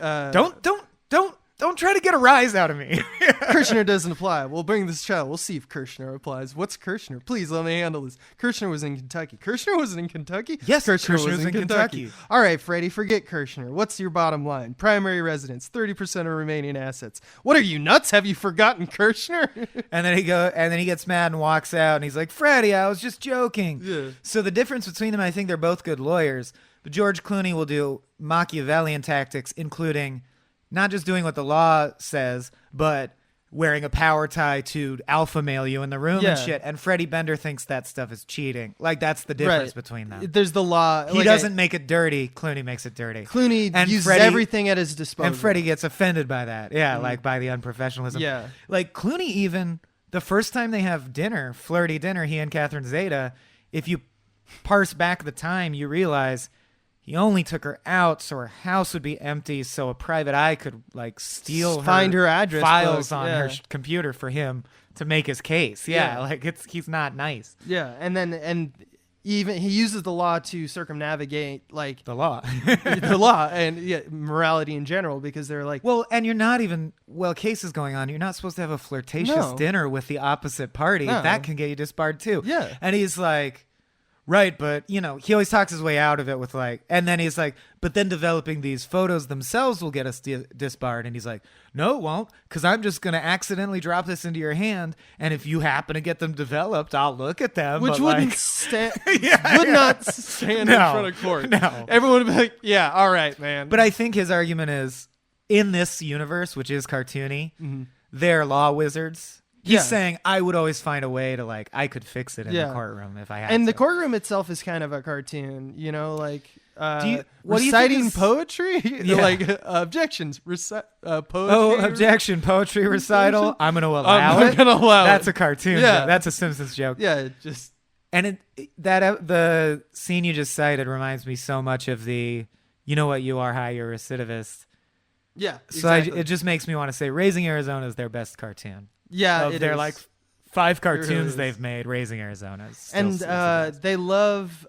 Speaker 2: Don't try to get a rise out of me.
Speaker 1: Kirshner doesn't apply. We'll bring this child. We'll see if Kirshner applies. What's Kirshner? Please let me handle this. Kirshner was in Kentucky. Kirshner was in Kentucky?
Speaker 2: Yes, Kirshner was in Kentucky.
Speaker 1: All right, Freddie, forget Kirshner. What's your bottom line? Primary residence, 30% of remaining assets. What are you, nuts? Have you forgotten Kirshner?
Speaker 2: And then he gets mad and walks out, and he's like, Freddie, I was just joking.
Speaker 1: Yeah.
Speaker 2: So the difference between them, I think they're both good lawyers. But George Clooney will do Machiavellian tactics, including not just doing what the law says, but wearing a power tie to alpha male you in the room and shit. And Freddie Bender thinks that stuff is cheating. Like, that's the difference between them.
Speaker 1: There's the law.
Speaker 2: He doesn't make it dirty. Clooney makes it dirty.
Speaker 1: Clooney uses everything at his disposal.
Speaker 2: And Freddie gets offended by that. Yeah, like by the unprofessionalism.
Speaker 1: Yeah.
Speaker 2: Like, Clooney even, the first time they have dinner, flirty dinner, he and Catherine Zeta, if you parse back the time, you realize... He only took her out so her house would be empty, so a private eye could like
Speaker 1: find her address
Speaker 2: files
Speaker 1: book.
Speaker 2: on her computer for him to make his case. Yeah, like he's not nice.
Speaker 1: Yeah, and even he uses the law to circumnavigate like
Speaker 2: the law,
Speaker 1: the law, and morality in general, because they're like,
Speaker 2: well, and you're not even case is going on. You're not supposed to have a flirtatious dinner with the opposite party. No. That can get you disbarred too.
Speaker 1: Yeah,
Speaker 2: and he's like. Right, but, he always talks his way out of it with, like, and then he's like, but then developing these photos themselves will get us disbarred. And he's like, no, it won't, because I'm just going to accidentally drop this into your hand, and if you happen to get them developed, I'll look at them.
Speaker 1: Which
Speaker 2: wouldn't
Speaker 1: not stand in front of court.
Speaker 2: No.
Speaker 1: Everyone would be like, yeah, all right, man.
Speaker 2: But I think his argument is, in this universe, which is cartoony, they're law wizards. He's saying I would always find a way to like I could fix it in the courtroom if I had to.
Speaker 1: And the courtroom itself is kind of a cartoon, like
Speaker 2: reciting
Speaker 1: poetry, like objections, poetry.
Speaker 2: Oh, objection, poetry recital. I'm going to allow it.
Speaker 1: I'm going to allow
Speaker 2: That's
Speaker 1: it.
Speaker 2: a cartoon. Yeah, that's a Simpsons joke.
Speaker 1: Yeah,
Speaker 2: the scene you just cited reminds me so much of the you know what you are, how you're a recidivist.
Speaker 1: Yeah,
Speaker 2: so it just makes me want to say Raising Arizona is their best cartoon.
Speaker 1: Yeah,
Speaker 2: they're like 5 cartoons they've made. Raising Arizona is still
Speaker 1: they love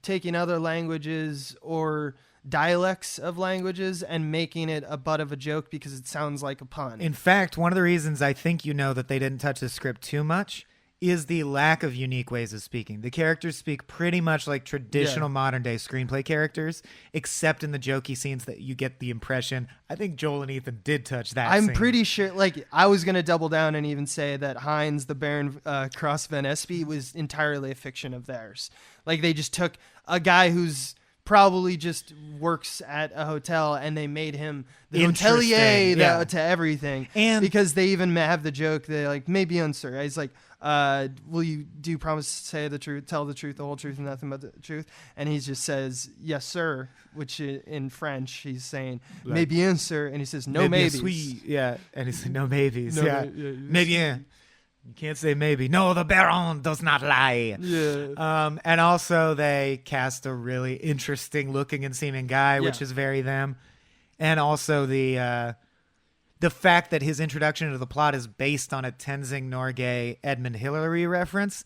Speaker 1: taking other languages or dialects of languages and making it a butt of a joke because it sounds like a pun.
Speaker 2: In fact, one of the reasons I think that they didn't touch the script too much is the lack of unique ways of speaking. The characters speak pretty much like traditional modern day screenplay characters, except in the jokey scenes that you get the impression. I think Joel and Ethan did touch that
Speaker 1: I'm
Speaker 2: scene.
Speaker 1: pretty sure, like, I was going to double down and even say that Heinz, the Baron Cross Van Espy, was entirely a fiction of theirs. Like, they just took a guy who's probably just works at a hotel and they made him the hotelier to everything. And because they even have the joke, they like, maybe sir. He's like, will you promise to say the truth, tell the truth, the whole truth, and nothing but the truth? And he just says, yes, sir, which in French, he's saying, like, mais bien, sir. And he says, no maybes.
Speaker 2: Yeah. And he said, no maybes.
Speaker 1: No,
Speaker 2: yeah. Mais bien. You can't say maybe. No, the Baron does not lie.
Speaker 1: Yeah.
Speaker 2: And also they cast a really interesting looking and seeming guy, which is very them. And also the fact that his introduction to the plot is based on a Tenzing Norgay Edmund Hillary reference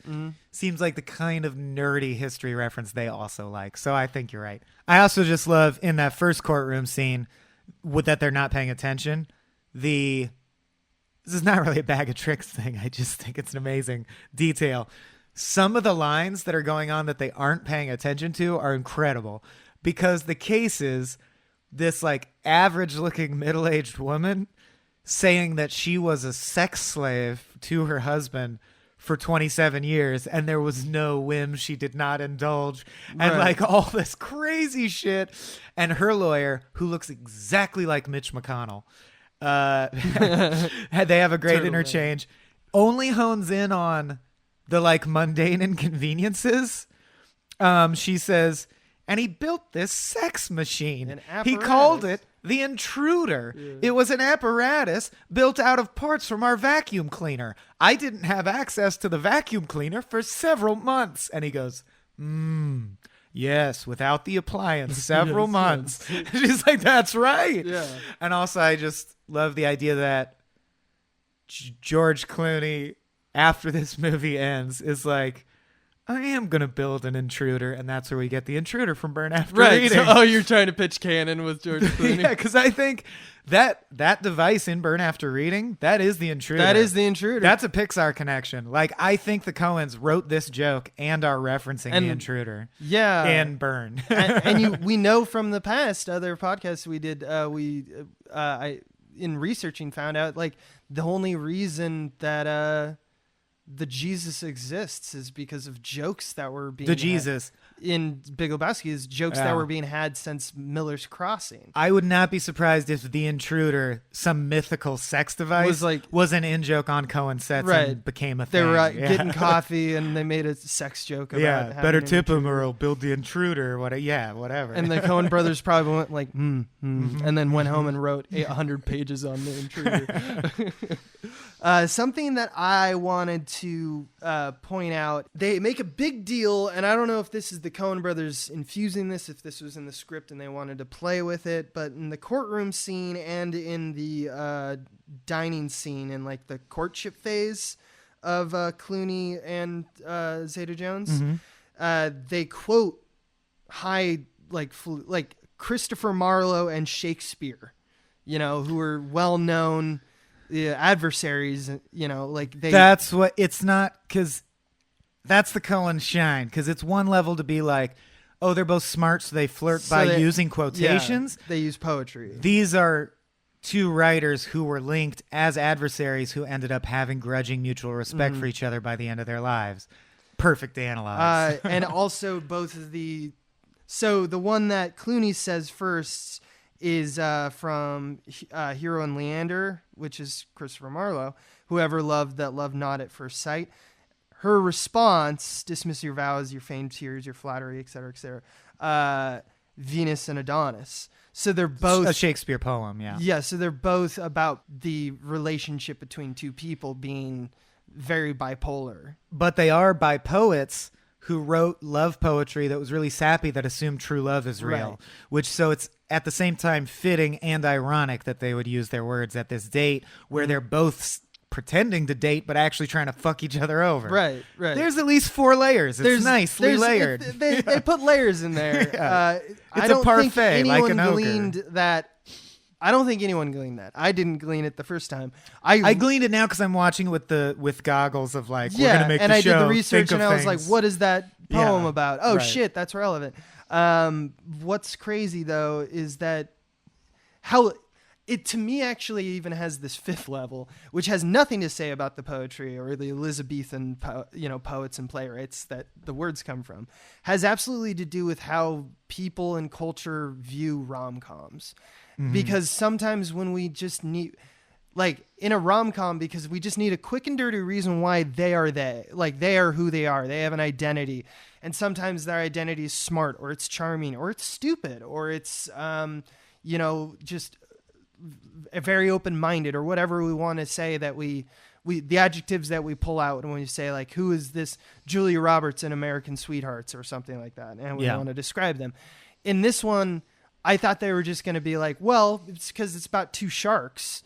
Speaker 2: seems like the kind of nerdy history reference they also like. So I think you're right. I also just love in that first courtroom scene that they're not paying attention. This is not really a bag of tricks thing. I just think it's an amazing detail. Some of the lines that are going on that they aren't paying attention to are incredible because the case is this like average looking middle-aged woman saying that she was a sex slave to her husband for 27 years and there was no whim she did not indulge and like all this crazy shit. And her lawyer, who looks exactly like Mitch McConnell, they have a great interchange. Only hones in on the like mundane inconveniences. She says, and he built this sex machine. He called it the Intruder. Yeah. It was an apparatus built out of parts from our vacuum cleaner. I didn't have access to the vacuum cleaner for several months. And he goes, yes, without the appliance, several months. She's like, that's right.
Speaker 1: Yeah.
Speaker 2: And also, I just love the idea that George Clooney, after this movie ends, is like, I am going to build an intruder, and that's where we get the intruder from Burn After Reading.
Speaker 1: So, you're trying to pitch canon with George Clooney?
Speaker 2: Yeah, because I think that device in Burn After Reading, that is the intruder.
Speaker 1: That is the intruder.
Speaker 2: That's a Pixar connection. Like, I think the Coens wrote this joke and are referencing the intruder.
Speaker 1: Yeah.
Speaker 2: And Burn.
Speaker 1: we know from the past, other podcasts we did, in researching found out, like, the only reason that the Jesus exists is because of jokes that were being
Speaker 2: Jesus
Speaker 1: in Big Lebowski is jokes that were being had since Miller's Crossing.
Speaker 2: I would not be surprised if the intruder, some mythical sex device, was an in-joke on Coen sets and became a thing.
Speaker 1: They were getting coffee and they made a sex joke about
Speaker 2: better tip him or I'll build the intruder. Whatever.
Speaker 1: And the Coen brothers probably went like, and then went home and wrote 800 pages on the intruder. Something that I wanted to point out, they make a big deal, and I don't know if this is the Coen brothers infusing this, if this was in the script and they wanted to play with it, but in the courtroom scene and in the dining scene in like the courtship phase of Clooney and Zeta-Jones, they quote like Christopher Marlowe and Shakespeare, who are well-known adversaries, like they.
Speaker 2: That's what it's not, because that's the Coen shine, because it's one level to be like, oh, they're both smart, so they flirt by using quotations.
Speaker 1: Yeah, they use poetry.
Speaker 2: These are two writers who were linked as adversaries who ended up having grudging mutual respect for each other by the end of their lives. Perfect analogs.
Speaker 1: And also both of the one that Clooney says first is from Hero and Leander, which is Christopher Marlowe. Whoever loved that loved not at first sight. Her response: dismiss your vows, your feigned tears, your flattery, etc., etc. Venus and Adonis. So they're both
Speaker 2: a Shakespeare poem. Yeah.
Speaker 1: Yeah. So they're both about the relationship between two people being very bipolar.
Speaker 2: But they are by poets who wrote love poetry that was really sappy, that assumed true love is real. Right. So it's at the same time fitting and ironic that they would use their words at this date where they're both pretending to date but actually trying to fuck each other over.
Speaker 1: Right.
Speaker 2: There's at least 4 layers. It's nicely layered.
Speaker 1: They put layers in there.
Speaker 2: It's a parfait, like an ogre.
Speaker 1: I don't think anyone gleaned that. I didn't glean it the first time.
Speaker 2: I gleaned it now because I'm watching it with goggles of like, we're going to make the show.
Speaker 1: And I did the research and I was like, what is that poem about? Oh, shit, that's relevant. What's crazy, though, is that how it, to me, actually even has this 5th level, which has nothing to say about the poetry or the Elizabethan poets and playwrights that the words come from. Has absolutely to do with how people and culture view rom-coms. Because sometimes when we just need, like in a rom-com, because we just need a quick and dirty reason why they are they. Like they are who they are. They have an identity. And sometimes their identity is smart or it's charming or it's stupid or it's, just very open-minded or whatever we want to say that we the adjectives that we pull out when we say like, who is this Julia Roberts in American Sweethearts or something like that. And we want to describe them. In this one, I thought they were just going to be like, well, it's because it's about 2 sharks.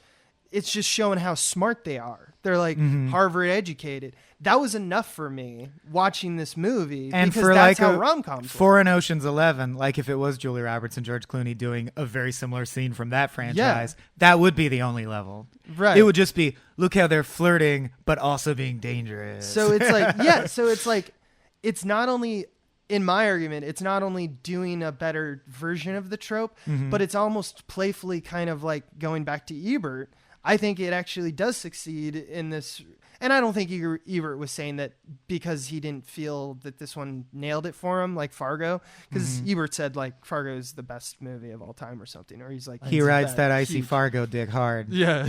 Speaker 1: It's just showing how smart they are. They're like Harvard educated. That was enough for me watching this movie, and because
Speaker 2: for
Speaker 1: that's
Speaker 2: like
Speaker 1: how rom-coms
Speaker 2: for an Ocean's 11, like if it was Julia Roberts and George Clooney doing a very similar scene from that franchise, that would be the only level.
Speaker 1: Right.
Speaker 2: It would just be, look how they're flirting, but also being dangerous.
Speaker 1: So it's like, so it's like, it's not only... In my argument, it's not only doing a better version of the trope, but it's almost playfully kind of like going back to Ebert. I think it actually does succeed in this. And I don't think Ebert was saying that because he didn't feel that this one nailed it for him, like Fargo. Because Ebert said like Fargo is the best movie of all time or something. Or he's like,
Speaker 2: he rides that icy Fargo dick hard.
Speaker 1: Yeah.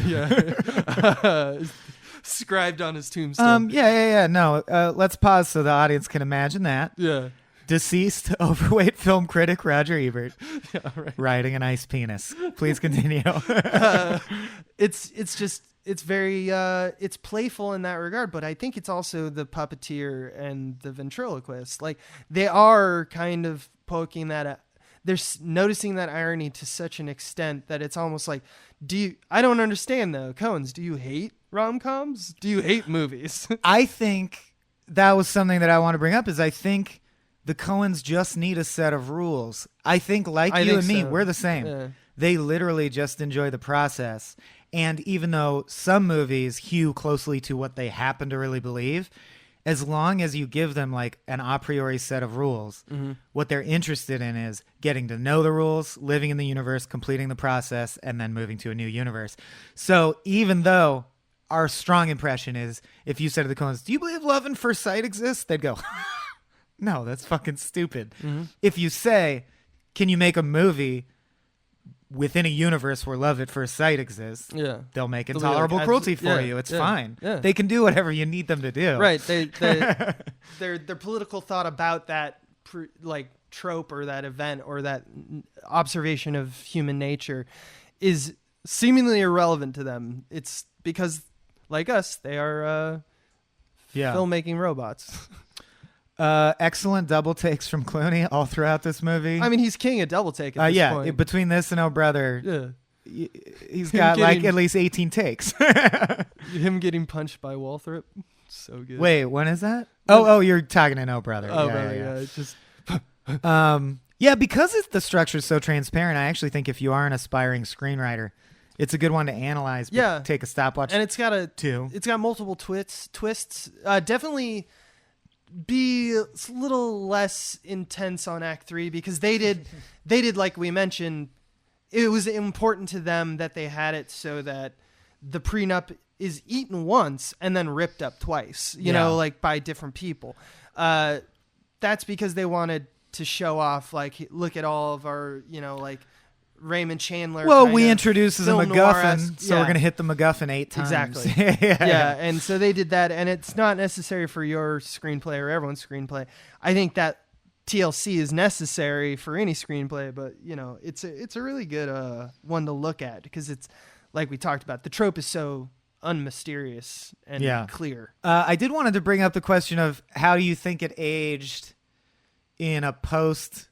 Speaker 1: Scribed on his tombstone.
Speaker 2: No, let's pause so the audience can imagine that.
Speaker 1: Yeah.
Speaker 2: Deceased, overweight film critic Roger Ebert riding an ice penis. Please continue.
Speaker 1: It's very it's playful in that regard, but I think it's also the puppeteer and the ventriloquist. Like they are kind of poking that at, they're noticing that irony to such an extent that it's almost like, I don't understand though, Coens, do you hate rom-coms? Do you hate movies?
Speaker 2: I think that was something that I want to bring up. Is I think the Coens just need a set of rules. I think you and me, we're the same. Yeah. They literally just enjoy the process. And even though some movies hew closely to what they happen to really believe, as long as you give them like an a priori set of rules, what they're interested in is getting to know the rules, living in the universe, completing the process, and then moving to a new universe. So even though our strong impression is, if you said to the Coens, do you believe love at first sight exists? They'd go, no, that's fucking stupid. If you say, can you make a movie within a universe where love at first sight exists, they'll make Intolerable Cruelty for you. It's fine. Yeah. They can do whatever you need them to do.
Speaker 1: Right. Their political thought about that trope or that event or that observation of human nature is seemingly irrelevant to them. It's because, like us, they are filmmaking robots.
Speaker 2: Excellent double takes from Clooney all throughout this movie.
Speaker 1: I mean, he's king of double take at this point.
Speaker 2: Between this and Oh Brother, he's got at least 18 takes.
Speaker 1: Him getting punched by Walthrop, so good.
Speaker 2: Wait, when is that? Oh, you're talking in Oh Brother.
Speaker 1: Oh, Brother, yeah. It's just...
Speaker 2: because the structure is so transparent, I actually think if you are an aspiring screenwriter, it's a good one to analyze. Take a stopwatch.
Speaker 1: And it's got multiple twists. Definitely be a little less intense on Act 3 because they did like we mentioned, it was important to them that they had it so that the prenup is eaten once and then ripped up twice, you know, like by different people. That's because they wanted to show off, like, look at all of our, you know, like Raymond Chandler.
Speaker 2: Well, we introduced as a MacGuffin, so we're going to hit the MacGuffin 8 times.
Speaker 1: Exactly. Yeah, and so they did that, and it's not necessary for your screenplay or everyone's screenplay. I think that TLC is necessary for any screenplay, but, you know, it's a really good one to look at because it's, like we talked about, the trope is so unmysterious and clear.
Speaker 2: I did wanted to bring up the question of how do you think it aged in a post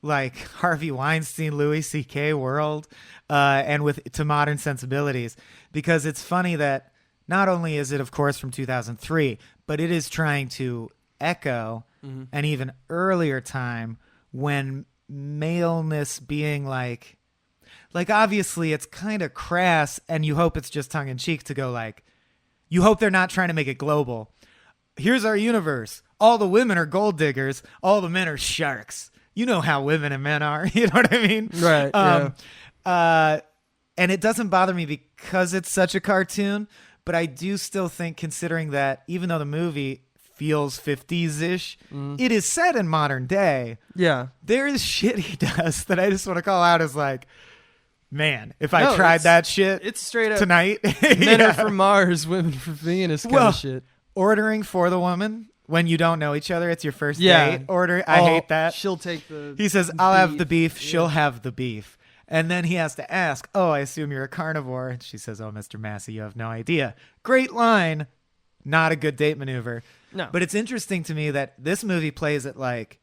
Speaker 2: like Harvey Weinstein, Louis C.K. world, and to modern sensibilities, because it's funny that not only is it, of course, from 2003, but it is trying to echo an even earlier time when maleness being like obviously it's kind of crass, and you hope it's just tongue in cheek to go like, you hope they're not trying to make it global. Here's our universe. All the women are gold diggers. All the men are sharks. You know how women and men are. You know what I mean?
Speaker 1: Right.
Speaker 2: And it doesn't bother me because it's such a cartoon, but I do still think, considering that even though the movie feels 50s-ish, it is set in modern day.
Speaker 1: Yeah.
Speaker 2: There is shit he does that I just want to call out as like, man, if I tried that shit
Speaker 1: it's straight up
Speaker 2: tonight.
Speaker 1: Men are from Mars, women from Venus kind of shit.
Speaker 2: Ordering for the woman when you don't know each other, it's your first date. I hate that.
Speaker 1: She'll take the
Speaker 2: He says, I'll have the beef, she'll have the beef. And then he has to ask, oh, I assume you're a carnivore. And she says, oh, Mr. Massey, you have no idea. Great line. Not a good date maneuver.
Speaker 1: No.
Speaker 2: But it's interesting to me that this movie plays it like,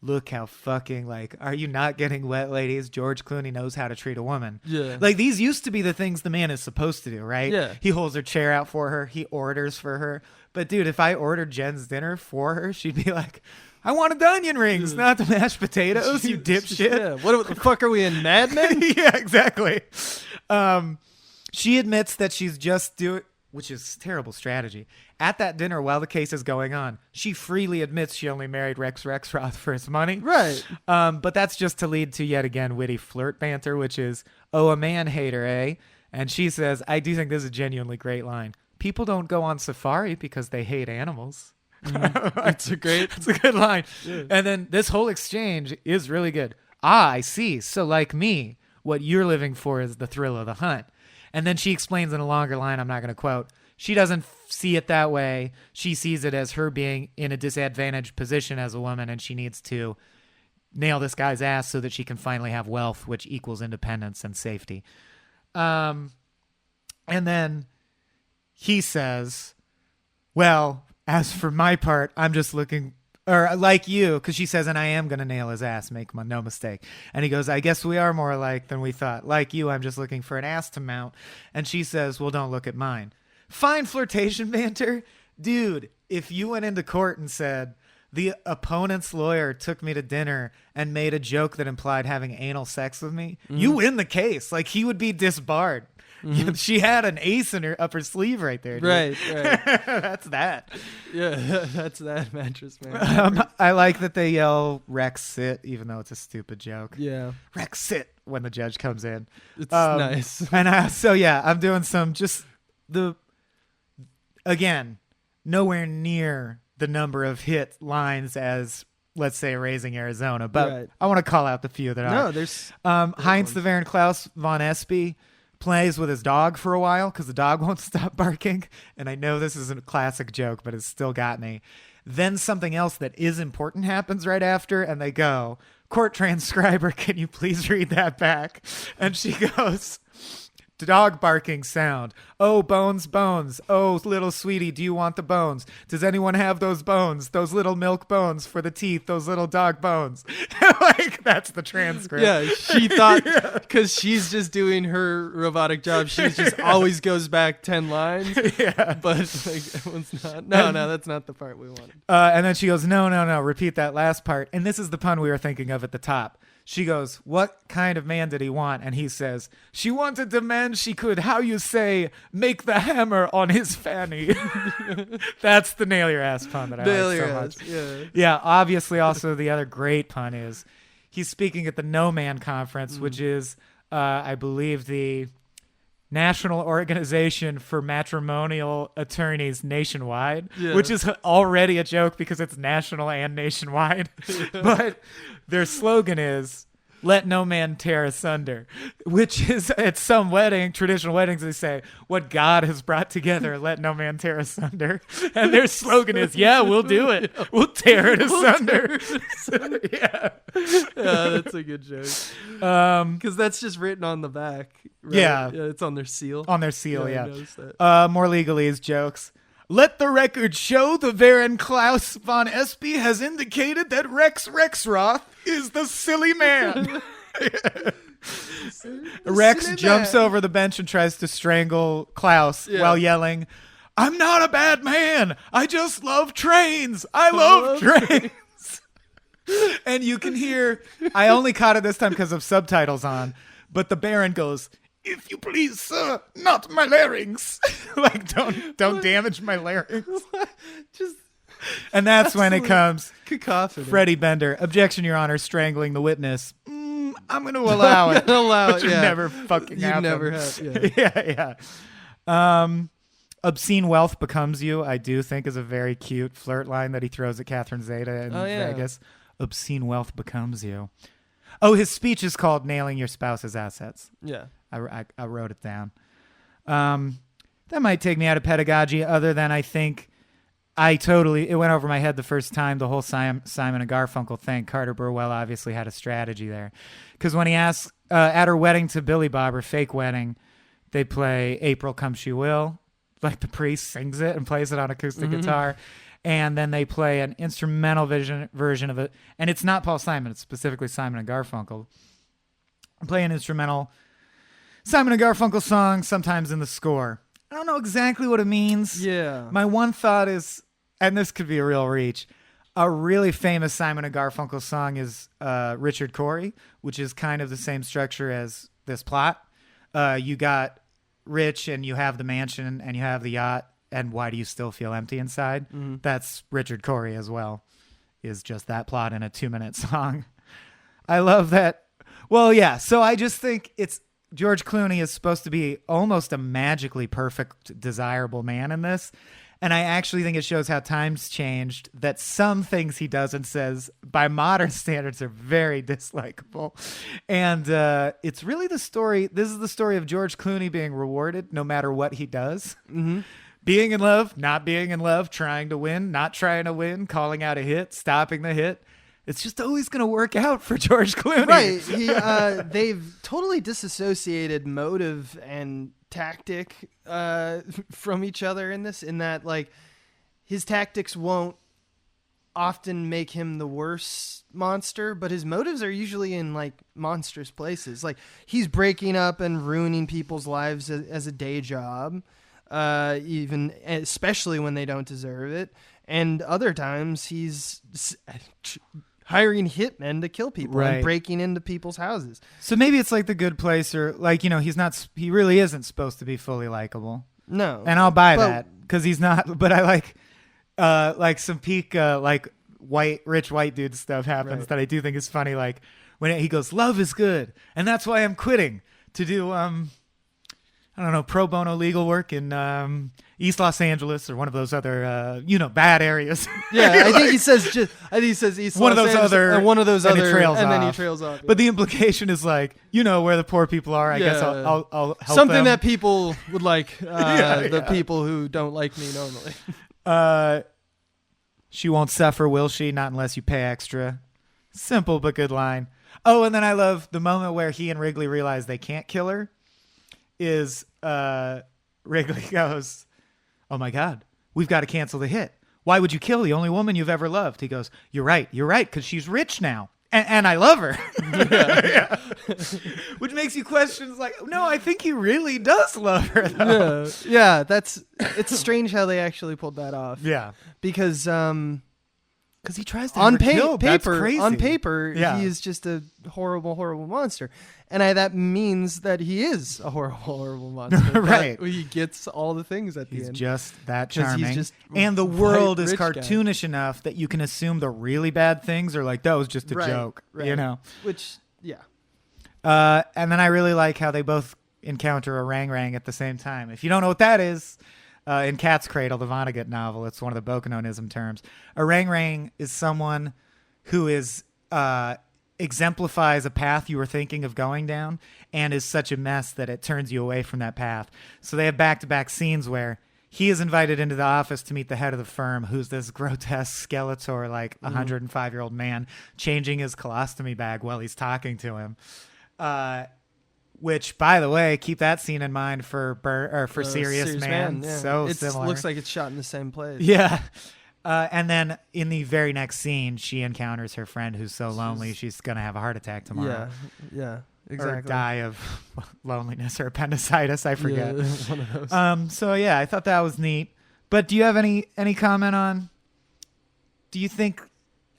Speaker 2: look how fucking, like, are you not getting wet, ladies? George Clooney knows how to treat a woman.
Speaker 1: Yeah.
Speaker 2: Like, these used to be the things the man is supposed to do, right?
Speaker 1: Yeah.
Speaker 2: He holds her chair out for her. He orders for her. But, dude, if I ordered Jen's dinner for her, she'd be like, I wanted the onion rings, not the mashed potatoes, you dipshit.
Speaker 1: Yeah. What the fuck are we in, Mad Men?
Speaker 2: Yeah, exactly. She admits that she's just doing, which is terrible strategy. At that dinner, while the case is going on, she freely admits she only married Rex Rexroth for his money.
Speaker 1: Right.
Speaker 2: But that's just to lead to yet again witty flirt banter, which is, oh, a man hater, eh? And she says, I do think this is a genuinely great line. People don't go on safari because they hate animals.
Speaker 1: It's a
Speaker 2: good line. Yeah. And then this whole exchange is really good. Ah, I see. So like me, what you're living for is the thrill of the hunt. And then she explains in a longer line, I'm not going to quote, she doesn't see it that way. She sees it as her being in a disadvantaged position as a woman, and she needs to nail this guy's ass so that she can finally have wealth, which equals independence and safety. And then he says, well, as for my part, I'm just looking, or like you, because she says, and I am going to nail his ass, make no mistake. And he goes, I guess we are more alike than we thought. Like you, I'm just looking for an ass to mount. And she says, well, don't look at mine. fine flirtation banter. Dude, if you went into court and said, the opponent's lawyer took me to dinner and made a joke that implied having anal sex with me, you win the case. Like, he would be disbarred. She had an ace in her up her sleeve right there, dude.
Speaker 1: Right.
Speaker 2: That's that.
Speaker 1: Yeah, that's that, mattress man.
Speaker 2: I like that they yell Rex sit, even though it's a stupid joke.
Speaker 1: Yeah.
Speaker 2: Rex sit when the judge comes in.
Speaker 1: It's nice.
Speaker 2: And I'm doing some again, nowhere near the number of hit lines as, let's say, Raising Arizona. But I want to call out the few that are.
Speaker 1: No, there's
Speaker 2: Heinz the Klaus von Espie plays with his dog for a while because the dog won't stop barking. And I know this isn't a classic joke, but it's still got me. Then something else that is important happens right after, and they go, "Court transcriber, can you please read that back?" And she goes, "Dog barking sound. Oh, bones, bones. Oh, little sweetie, do you want the bones? Does anyone have those bones? Those little milk bones for the teeth, those little dog bones." Like, that's the transcript.
Speaker 1: Yeah, she thought, because she's just doing her robotic job, she just always goes back 10 lines.
Speaker 2: Yeah.
Speaker 1: But like, that one's not. No, that's not the part we wanted.
Speaker 2: And then she goes, no, repeat that last part. And this is the pun we were thinking of at the top. She goes, "What kind of man did he want?" And he says, "She wanted a man she could, how you say, make the hammer on his fanny." That's the nail your ass pun that I like so much. Yeah, obviously also the other great pun is he's speaking at the No Man Conference, which is, I believe, the National Organization for Matrimonial Attorneys Nationwide, which is already a joke because it's national and nationwide. But their slogan is, "Let no man tear asunder," which is at some traditional weddings, they say, "What God has brought together, let no man tear asunder." And their slogan is, "Yeah, we'll do it. We'll tear it asunder." Yeah,
Speaker 1: that's a good joke. Because that's just written on the back. Right?
Speaker 2: Yeah,
Speaker 1: it's on their seal.
Speaker 2: On their seal, yeah.
Speaker 1: I noticed that.
Speaker 2: More legalese jokes. "Let the record show the Baron Klaus von Espie has indicated that Rex Rexroth is the silly man." Rex jumps over the bench and tries to strangle Klaus while yelling, "I'm not a bad man. I just love trains. I love trains." And you can hear, I only caught it this time because of subtitles on, but the Baron goes, "If you please, sir, not my larynx." Like, don't damage my larynx.
Speaker 1: Just,
Speaker 2: and that's when it comes.
Speaker 1: Cacophony.
Speaker 2: Freddie Bender, "Objection, Your Honor, strangling the witness." I'm going to allow it. But you never fucking
Speaker 1: you
Speaker 2: happen.
Speaker 1: Never have. Yeah.
Speaker 2: "Obscene wealth becomes you," I do think is a very cute flirt line that he throws at Catherine Zeta in Vegas. "Obscene wealth becomes you." Oh, his speech is called "Nailing Your Spouse's Assets."
Speaker 1: Yeah.
Speaker 2: I wrote it down. That might take me out of pedagogy, other than I think it went over my head the first time, the whole Simon and Garfunkel thing. Carter Burwell obviously had a strategy there. Because when he asks, at her wedding to Billy Bob, her fake wedding, they play "April Come She Will." Like, the priest sings it and plays it on acoustic guitar. And then they play an instrumental version of it. And it's not Paul Simon. It's specifically Simon and Garfunkel. Play an instrumental Simon and Garfunkel song, sometimes in the score. I don't know exactly what it means.
Speaker 1: Yeah.
Speaker 2: My one thought is, and this could be a real reach, a really famous Simon and Garfunkel song is Richard Cory, which is kind of the same structure as this plot. You got rich, and you have the mansion, and you have the yacht, and why do you still feel empty inside? That's Richard Cory as well, is just that plot in a 2-minute song. I love that. Well, yeah, so I just think George Clooney is supposed to be almost a magically perfect, desirable man in this. And I actually think it shows how times changed, that some things he does and says by modern standards are very dislikable. And it's really the story. This is the story of George Clooney being rewarded no matter what he does. Being in love, not being in love, trying to win, not trying to win, calling out a hit, stopping the hit. It's just always going to work out for George Clooney.
Speaker 1: Right. They've totally disassociated motive and tactic from each other in this, in that, like, his tactics won't often make him the worst monster, but his motives are usually in, like, monstrous places. Like, he's breaking up and ruining people's lives as a day job. even especially when they don't deserve it. And other times he's hiring hitmen to kill people and breaking into people's houses.
Speaker 2: So maybe it's like The Good Place, or like, he really isn't supposed to be fully likable.
Speaker 1: No.
Speaker 2: And I'll buy that because he's not. But I like some peak like rich white dude stuff happens that I do think is funny. Like when he goes, "Love is good, and that's why I'm quitting to do I don't know, pro bono legal work in East Los Angeles or one of those other bad areas."
Speaker 1: Yeah, I think he says East
Speaker 2: one
Speaker 1: Los
Speaker 2: of those
Speaker 1: Angeles
Speaker 2: other,
Speaker 1: and one of those other,
Speaker 2: and
Speaker 1: then he trails off. Yeah.
Speaker 2: But the implication is like, where the poor people are. I guess I'll help
Speaker 1: something
Speaker 2: them.
Speaker 1: that people would like. The people who don't like me normally.
Speaker 2: She won't suffer, will she? Not unless you pay extra. Simple but good line. Oh, and then I love the moment where he and Wrigley realize they can't kill her. Is Wrigley goes, "Oh my God, we've got to cancel the hit. Why would you kill the only woman you've ever loved?" He goes, You're right, because she's rich now. And I love her." Yeah. Which makes you question, like, no, I think he really does love her, though.
Speaker 1: Yeah, it's strange how they actually pulled that off.
Speaker 2: Yeah.
Speaker 1: Because
Speaker 2: he tries to
Speaker 1: on
Speaker 2: paper,
Speaker 1: That's crazy. On paper, he is just a horrible, horrible monster. And that means that he is a horrible, horrible monster.
Speaker 2: Right.
Speaker 1: He gets all the things at the end.
Speaker 2: He's just that charming.
Speaker 1: He's just
Speaker 2: and the world is cartoonish enough that you can assume the really bad things are like, that was just a joke.
Speaker 1: Right. Which, yeah.
Speaker 2: And then I really like how they both encounter a rang at the same time. If you don't know what that is, in Cat's Cradle, the Vonnegut novel, it's one of the Bokononism terms. A rang is someone who is exemplifies a path you were thinking of going down and is such a mess that it turns you away from that path. So they have back-to-back scenes where he is invited into the office to meet the head of the firm, who's this grotesque Skeletor, like 105-year-old man, changing his colostomy bag while he's talking to him. Which, by the way, keep that scene in mind for Serious Man.
Speaker 1: Yeah.
Speaker 2: So similar.
Speaker 1: It looks like it's shot in the same place.
Speaker 2: Yeah. And then in the very next scene, she encounters her friend who's so lonely she's going to have a heart attack tomorrow.
Speaker 1: Yeah, exactly.
Speaker 2: Or die of loneliness or appendicitis, I forget.
Speaker 1: Yeah, one of those.
Speaker 2: So yeah, I thought that was neat. But do you have any comment on, do you think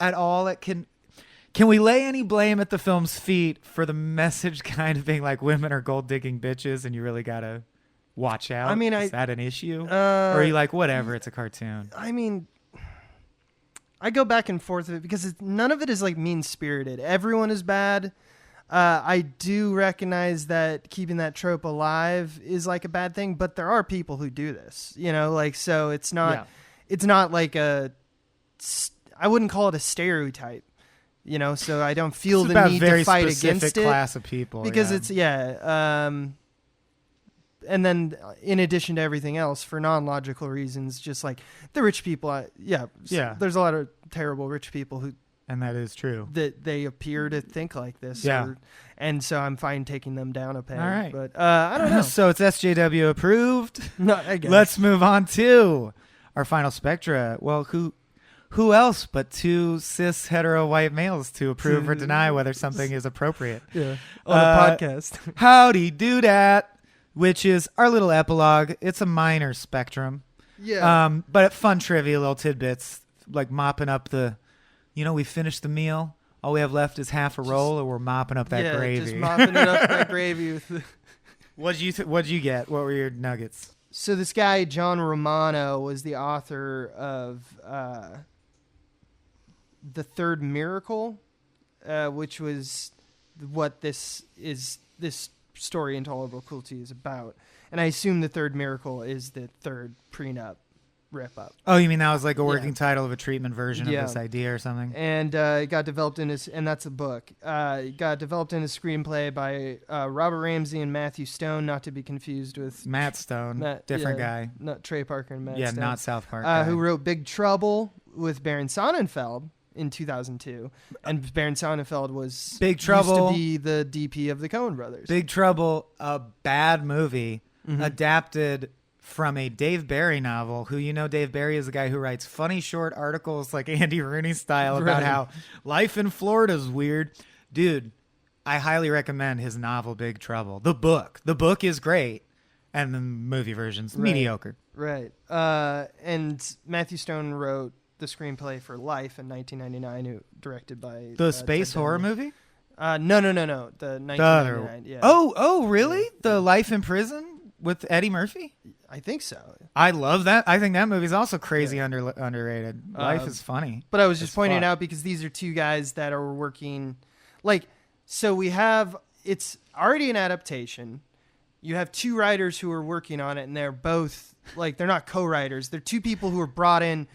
Speaker 2: at all it can we lay any blame at the film's feet for the message kind of being like women are gold digging bitches and you really got to watch out?
Speaker 1: I mean,
Speaker 2: is that an issue? Or are you like, whatever, it's a cartoon?
Speaker 1: I mean, I go back and forth with it because none of it is like mean-spirited. Everyone is bad. I do recognize that keeping that trope alive is like a bad thing, but there are people who do this, so it's not like I wouldn't call it a stereotype, so I don't feel the need to fight against it.
Speaker 2: Class of people.
Speaker 1: Because it's, and then in addition to everything else, for non-logical reasons, just like the rich people, there's a lot of terrible rich people who,
Speaker 2: and that is true,
Speaker 1: that they appear to think like this.
Speaker 2: Yeah.
Speaker 1: And so I'm fine taking them down a peg.
Speaker 2: All right.
Speaker 1: But I don't know.
Speaker 2: So it's SJW approved.
Speaker 1: No, I guess.
Speaker 2: Let's move on to our final spectra. Well, who else but two cis hetero white males to approve or deny whether something is appropriate?
Speaker 1: Yeah. On a podcast.
Speaker 2: Howdy do dat. Which is our little epilogue. It's a minor spectrum.
Speaker 1: Yeah.
Speaker 2: But fun trivia, little tidbits, like mopping up we finished the meal. All we have left is half a roll, or we're mopping up that gravy.
Speaker 1: Just mopping it up, that gravy.
Speaker 2: What'd you get? What were your nuggets?
Speaker 1: So this guy, John Romano, was the author of The Third Miracle, which was what this story, Intolerable Cruelty, is about. And I assume The Third Miracle is the third prenup rip-up.
Speaker 2: Oh, you mean that was like a working title of a treatment version of this idea or something?
Speaker 1: And it got developed and that's a book. It got developed in a screenplay by Robert Ramsey and Matthew Stone, not to be confused with
Speaker 2: Matt Stone, different guy.
Speaker 1: Not Trey Parker and Matt
Speaker 2: Stone. Yeah, not South Park guy.
Speaker 1: Who wrote Big Trouble with Baron Sonnenfeld in 2002, and Baron Sonnenfeld was
Speaker 2: Big Trouble
Speaker 1: used to be the DP of the Coen brothers.
Speaker 2: Big Trouble, a bad movie adapted from a Dave Barry novel. Who Dave Barry is the guy who writes funny short articles like Andy Rooney style about how life in Florida is weird. Dude, I highly recommend his novel Big Trouble. The book is great. And the movie version's
Speaker 1: Right.
Speaker 2: mediocre.
Speaker 1: Right. And Matthew Stone wrote the screenplay for Life in 1999, directed by
Speaker 2: The space
Speaker 1: Ted
Speaker 2: horror
Speaker 1: Demme.
Speaker 2: movie?
Speaker 1: No. The 1999. Yeah.
Speaker 2: Oh, really? The Life in Prison with Eddie Murphy?
Speaker 1: I think so.
Speaker 2: I love that. I think that movie's also crazy underrated. Life is funny.
Speaker 1: But I was just pointing it out because these are two guys that are working, so it's already an adaptation. You have two writers who are working on it, and they're both they're not co-writers. They're two people who were brought in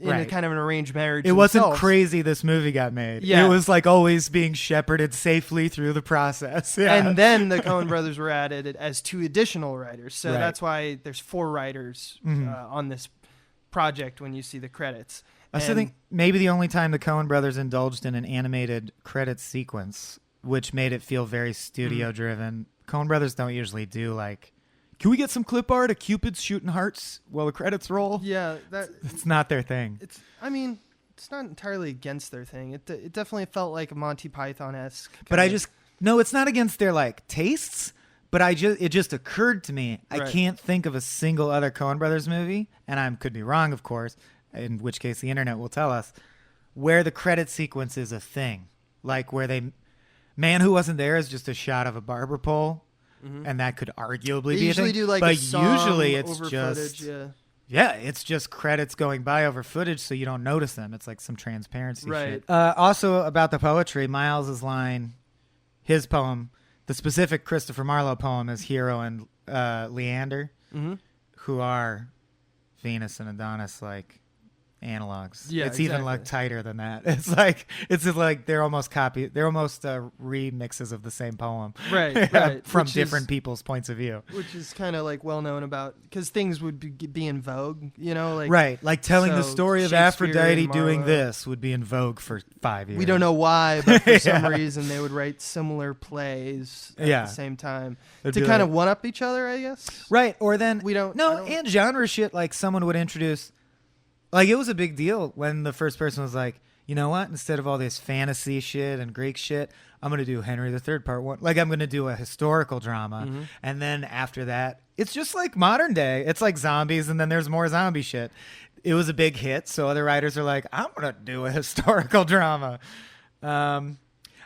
Speaker 1: a kind of an arranged marriage.
Speaker 2: It wasn't crazy this movie got made.
Speaker 1: Yeah.
Speaker 2: It was always being shepherded safely through the process. Yeah.
Speaker 1: And then the Coen brothers were added as two additional writers. So that's why there's 4 writers on this project when you see the credits.
Speaker 2: I still think maybe the only time the Coen brothers indulged in an animated credits sequence, which made it feel very studio-driven. Coen brothers don't usually do can we get some clip art of Cupid's shooting hearts while the credits roll?
Speaker 1: Yeah,
Speaker 2: it's not their thing.
Speaker 1: It's not entirely against their thing. It definitely felt like a Monty Python-esque.
Speaker 2: But it's not against their tastes. But it just occurred to me, I can't think of a single other Coen brothers movie, and I could be wrong, of course, in which case the internet will tell us, where the credit sequence is a thing. Where Man Who Wasn't There is just a shot of a barber pole, and that could arguably be a thing.
Speaker 1: Do
Speaker 2: but
Speaker 1: a song
Speaker 2: usually it's
Speaker 1: over
Speaker 2: just
Speaker 1: footage,
Speaker 2: it's just credits going by over footage, so you don't notice them. It's some transparency
Speaker 1: shit.
Speaker 2: Also about the poetry, Miles's line, his poem, the specific Christopher Marlowe poem is Hero and Leander, who are Venus and Adonis analogs.
Speaker 1: Yeah,
Speaker 2: it's even tighter than that. It's they're almost remixes of the same poem,
Speaker 1: right,
Speaker 2: from different people's points of view,
Speaker 1: which is kind of well known about because things would be in vogue,
Speaker 2: telling the story of Aphrodite doing this would be in vogue for 5 years.
Speaker 1: We don't know why, but for some reason they would write similar plays at the same time to kind of one up each other, I guess.
Speaker 2: Right, or then and genre shit someone would introduce. It was a big deal when the first person was you know what? Instead of all this fantasy shit and Greek shit, I'm going to do Henry III part 1. I'm going to do a historical drama. And then after that, it's just modern day. It's zombies, and then there's more zombie shit. It was a big hit, so other writers are I'm going to do a historical drama. I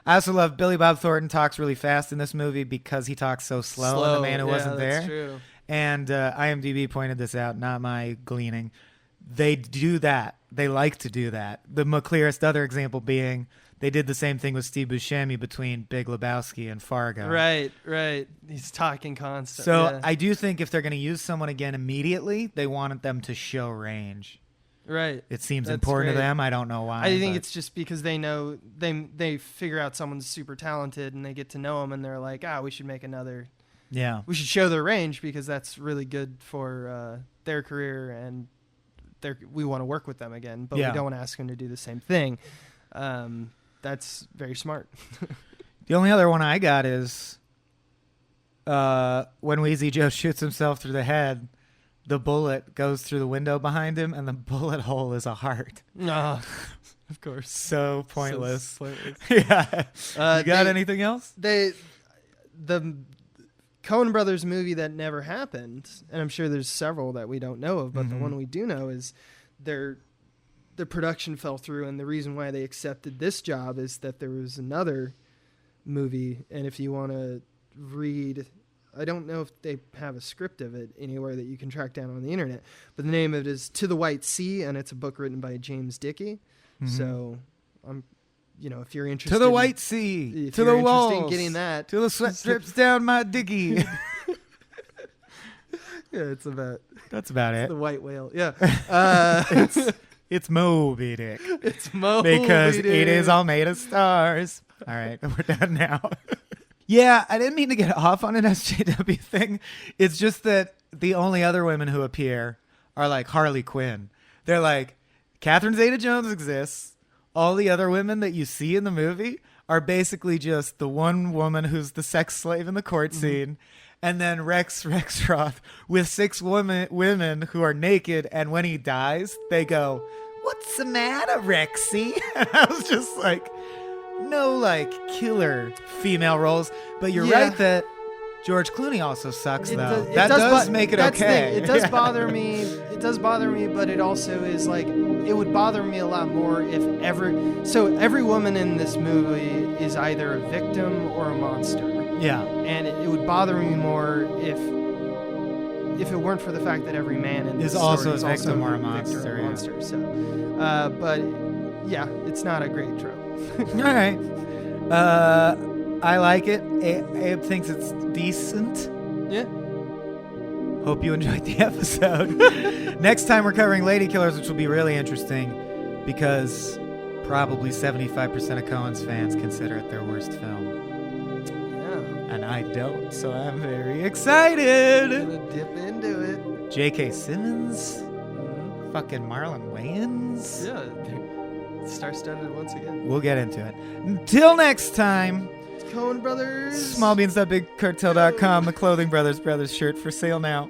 Speaker 2: also love Billy Bob Thornton talks really fast in this movie because he talks so slow in The Man Who Wasn't There.
Speaker 1: That's true.
Speaker 2: And IMDb pointed this out, not my gleaning. They do that. They like to do that. The clearest other example being they did the same thing with Steve Buscemi between Big Lebowski and Fargo.
Speaker 1: Right. He's talking constantly.
Speaker 2: So I do think if they're going to use someone again immediately, they wanted them to show range.
Speaker 1: Right.
Speaker 2: It seems important to them. I don't know why.
Speaker 1: I think it's just because they know they figure out someone's super talented and they get to know them and they're we should make another.
Speaker 2: Yeah.
Speaker 1: We should show their range because that's really good for their career and we want to work with them again, but we don't want to ask them to do the same thing. That's very smart.
Speaker 2: The only other one I got is when Wheezy Joe shoots himself through the head, the bullet goes through the window behind him, and the bullet hole is a heart.
Speaker 1: Of course.
Speaker 2: So pointless.
Speaker 1: So pointless.
Speaker 2: Yeah. You got anything else?
Speaker 1: The Coen Brothers movie that never happened, and I'm sure there's several that we don't know of, but the one we do know is the production fell through, and the reason why they accepted this job is that there was another movie, and if you want to read, I don't know if they have a script of it anywhere that you can track down on the internet, but the name of it is To the White Sea, and it's a book written by James Dickey. So if you're interested
Speaker 2: to the White Sea,
Speaker 1: to the walls, in getting that,
Speaker 2: till the sweat drips down my dicky.
Speaker 1: That's about
Speaker 2: it.
Speaker 1: The white whale. Yeah.
Speaker 2: It's Moby Dick.
Speaker 1: It's Moby
Speaker 2: because
Speaker 1: Dick.
Speaker 2: It is all made of stars. All right, we're done now. Yeah, I didn't mean to get off on an SJW thing. It's just that the only other women who appear are Harley Quinn. They're Catherine Zeta-Jones exists. All the other women that you see in the movie are basically just the one woman who's the sex slave in the court scene, and then Rex Rexroth with 6 women who are naked, and when he dies, they go, "What's the matter, Rexy?" And I was just no killer female roles. But you're right that George Clooney also sucks, though. That does make it okay.
Speaker 1: It does bother me. It does bother me, but it also is like, it would bother me a lot more if every woman in this movie is either a victim or a monster.
Speaker 2: Yeah.
Speaker 1: And it would bother me more if it weren't for the fact that every man in this
Speaker 2: is also
Speaker 1: a
Speaker 2: victim or a monster.
Speaker 1: Yeah. So, but yeah, it's not a great trope.
Speaker 2: All right. I like it. Abe thinks it's decent.
Speaker 1: Yeah.
Speaker 2: Hope you enjoyed the episode. Next time we're covering Lady Killers, which will be really interesting because probably 75% of Coen's fans consider it their worst film.
Speaker 1: Yeah.
Speaker 2: And I don't, so I'm very excited.
Speaker 1: I'm gonna dip into it.
Speaker 2: J.K. Simmons. Mm-hmm. Fucking Marlon Wayans.
Speaker 1: Yeah. Star-studded once again.
Speaker 2: We'll get into it. Until next time.
Speaker 1: Coen Brothers.
Speaker 2: Smallbeans.bigcartel.com. The Clothing Brothers shirt for sale now.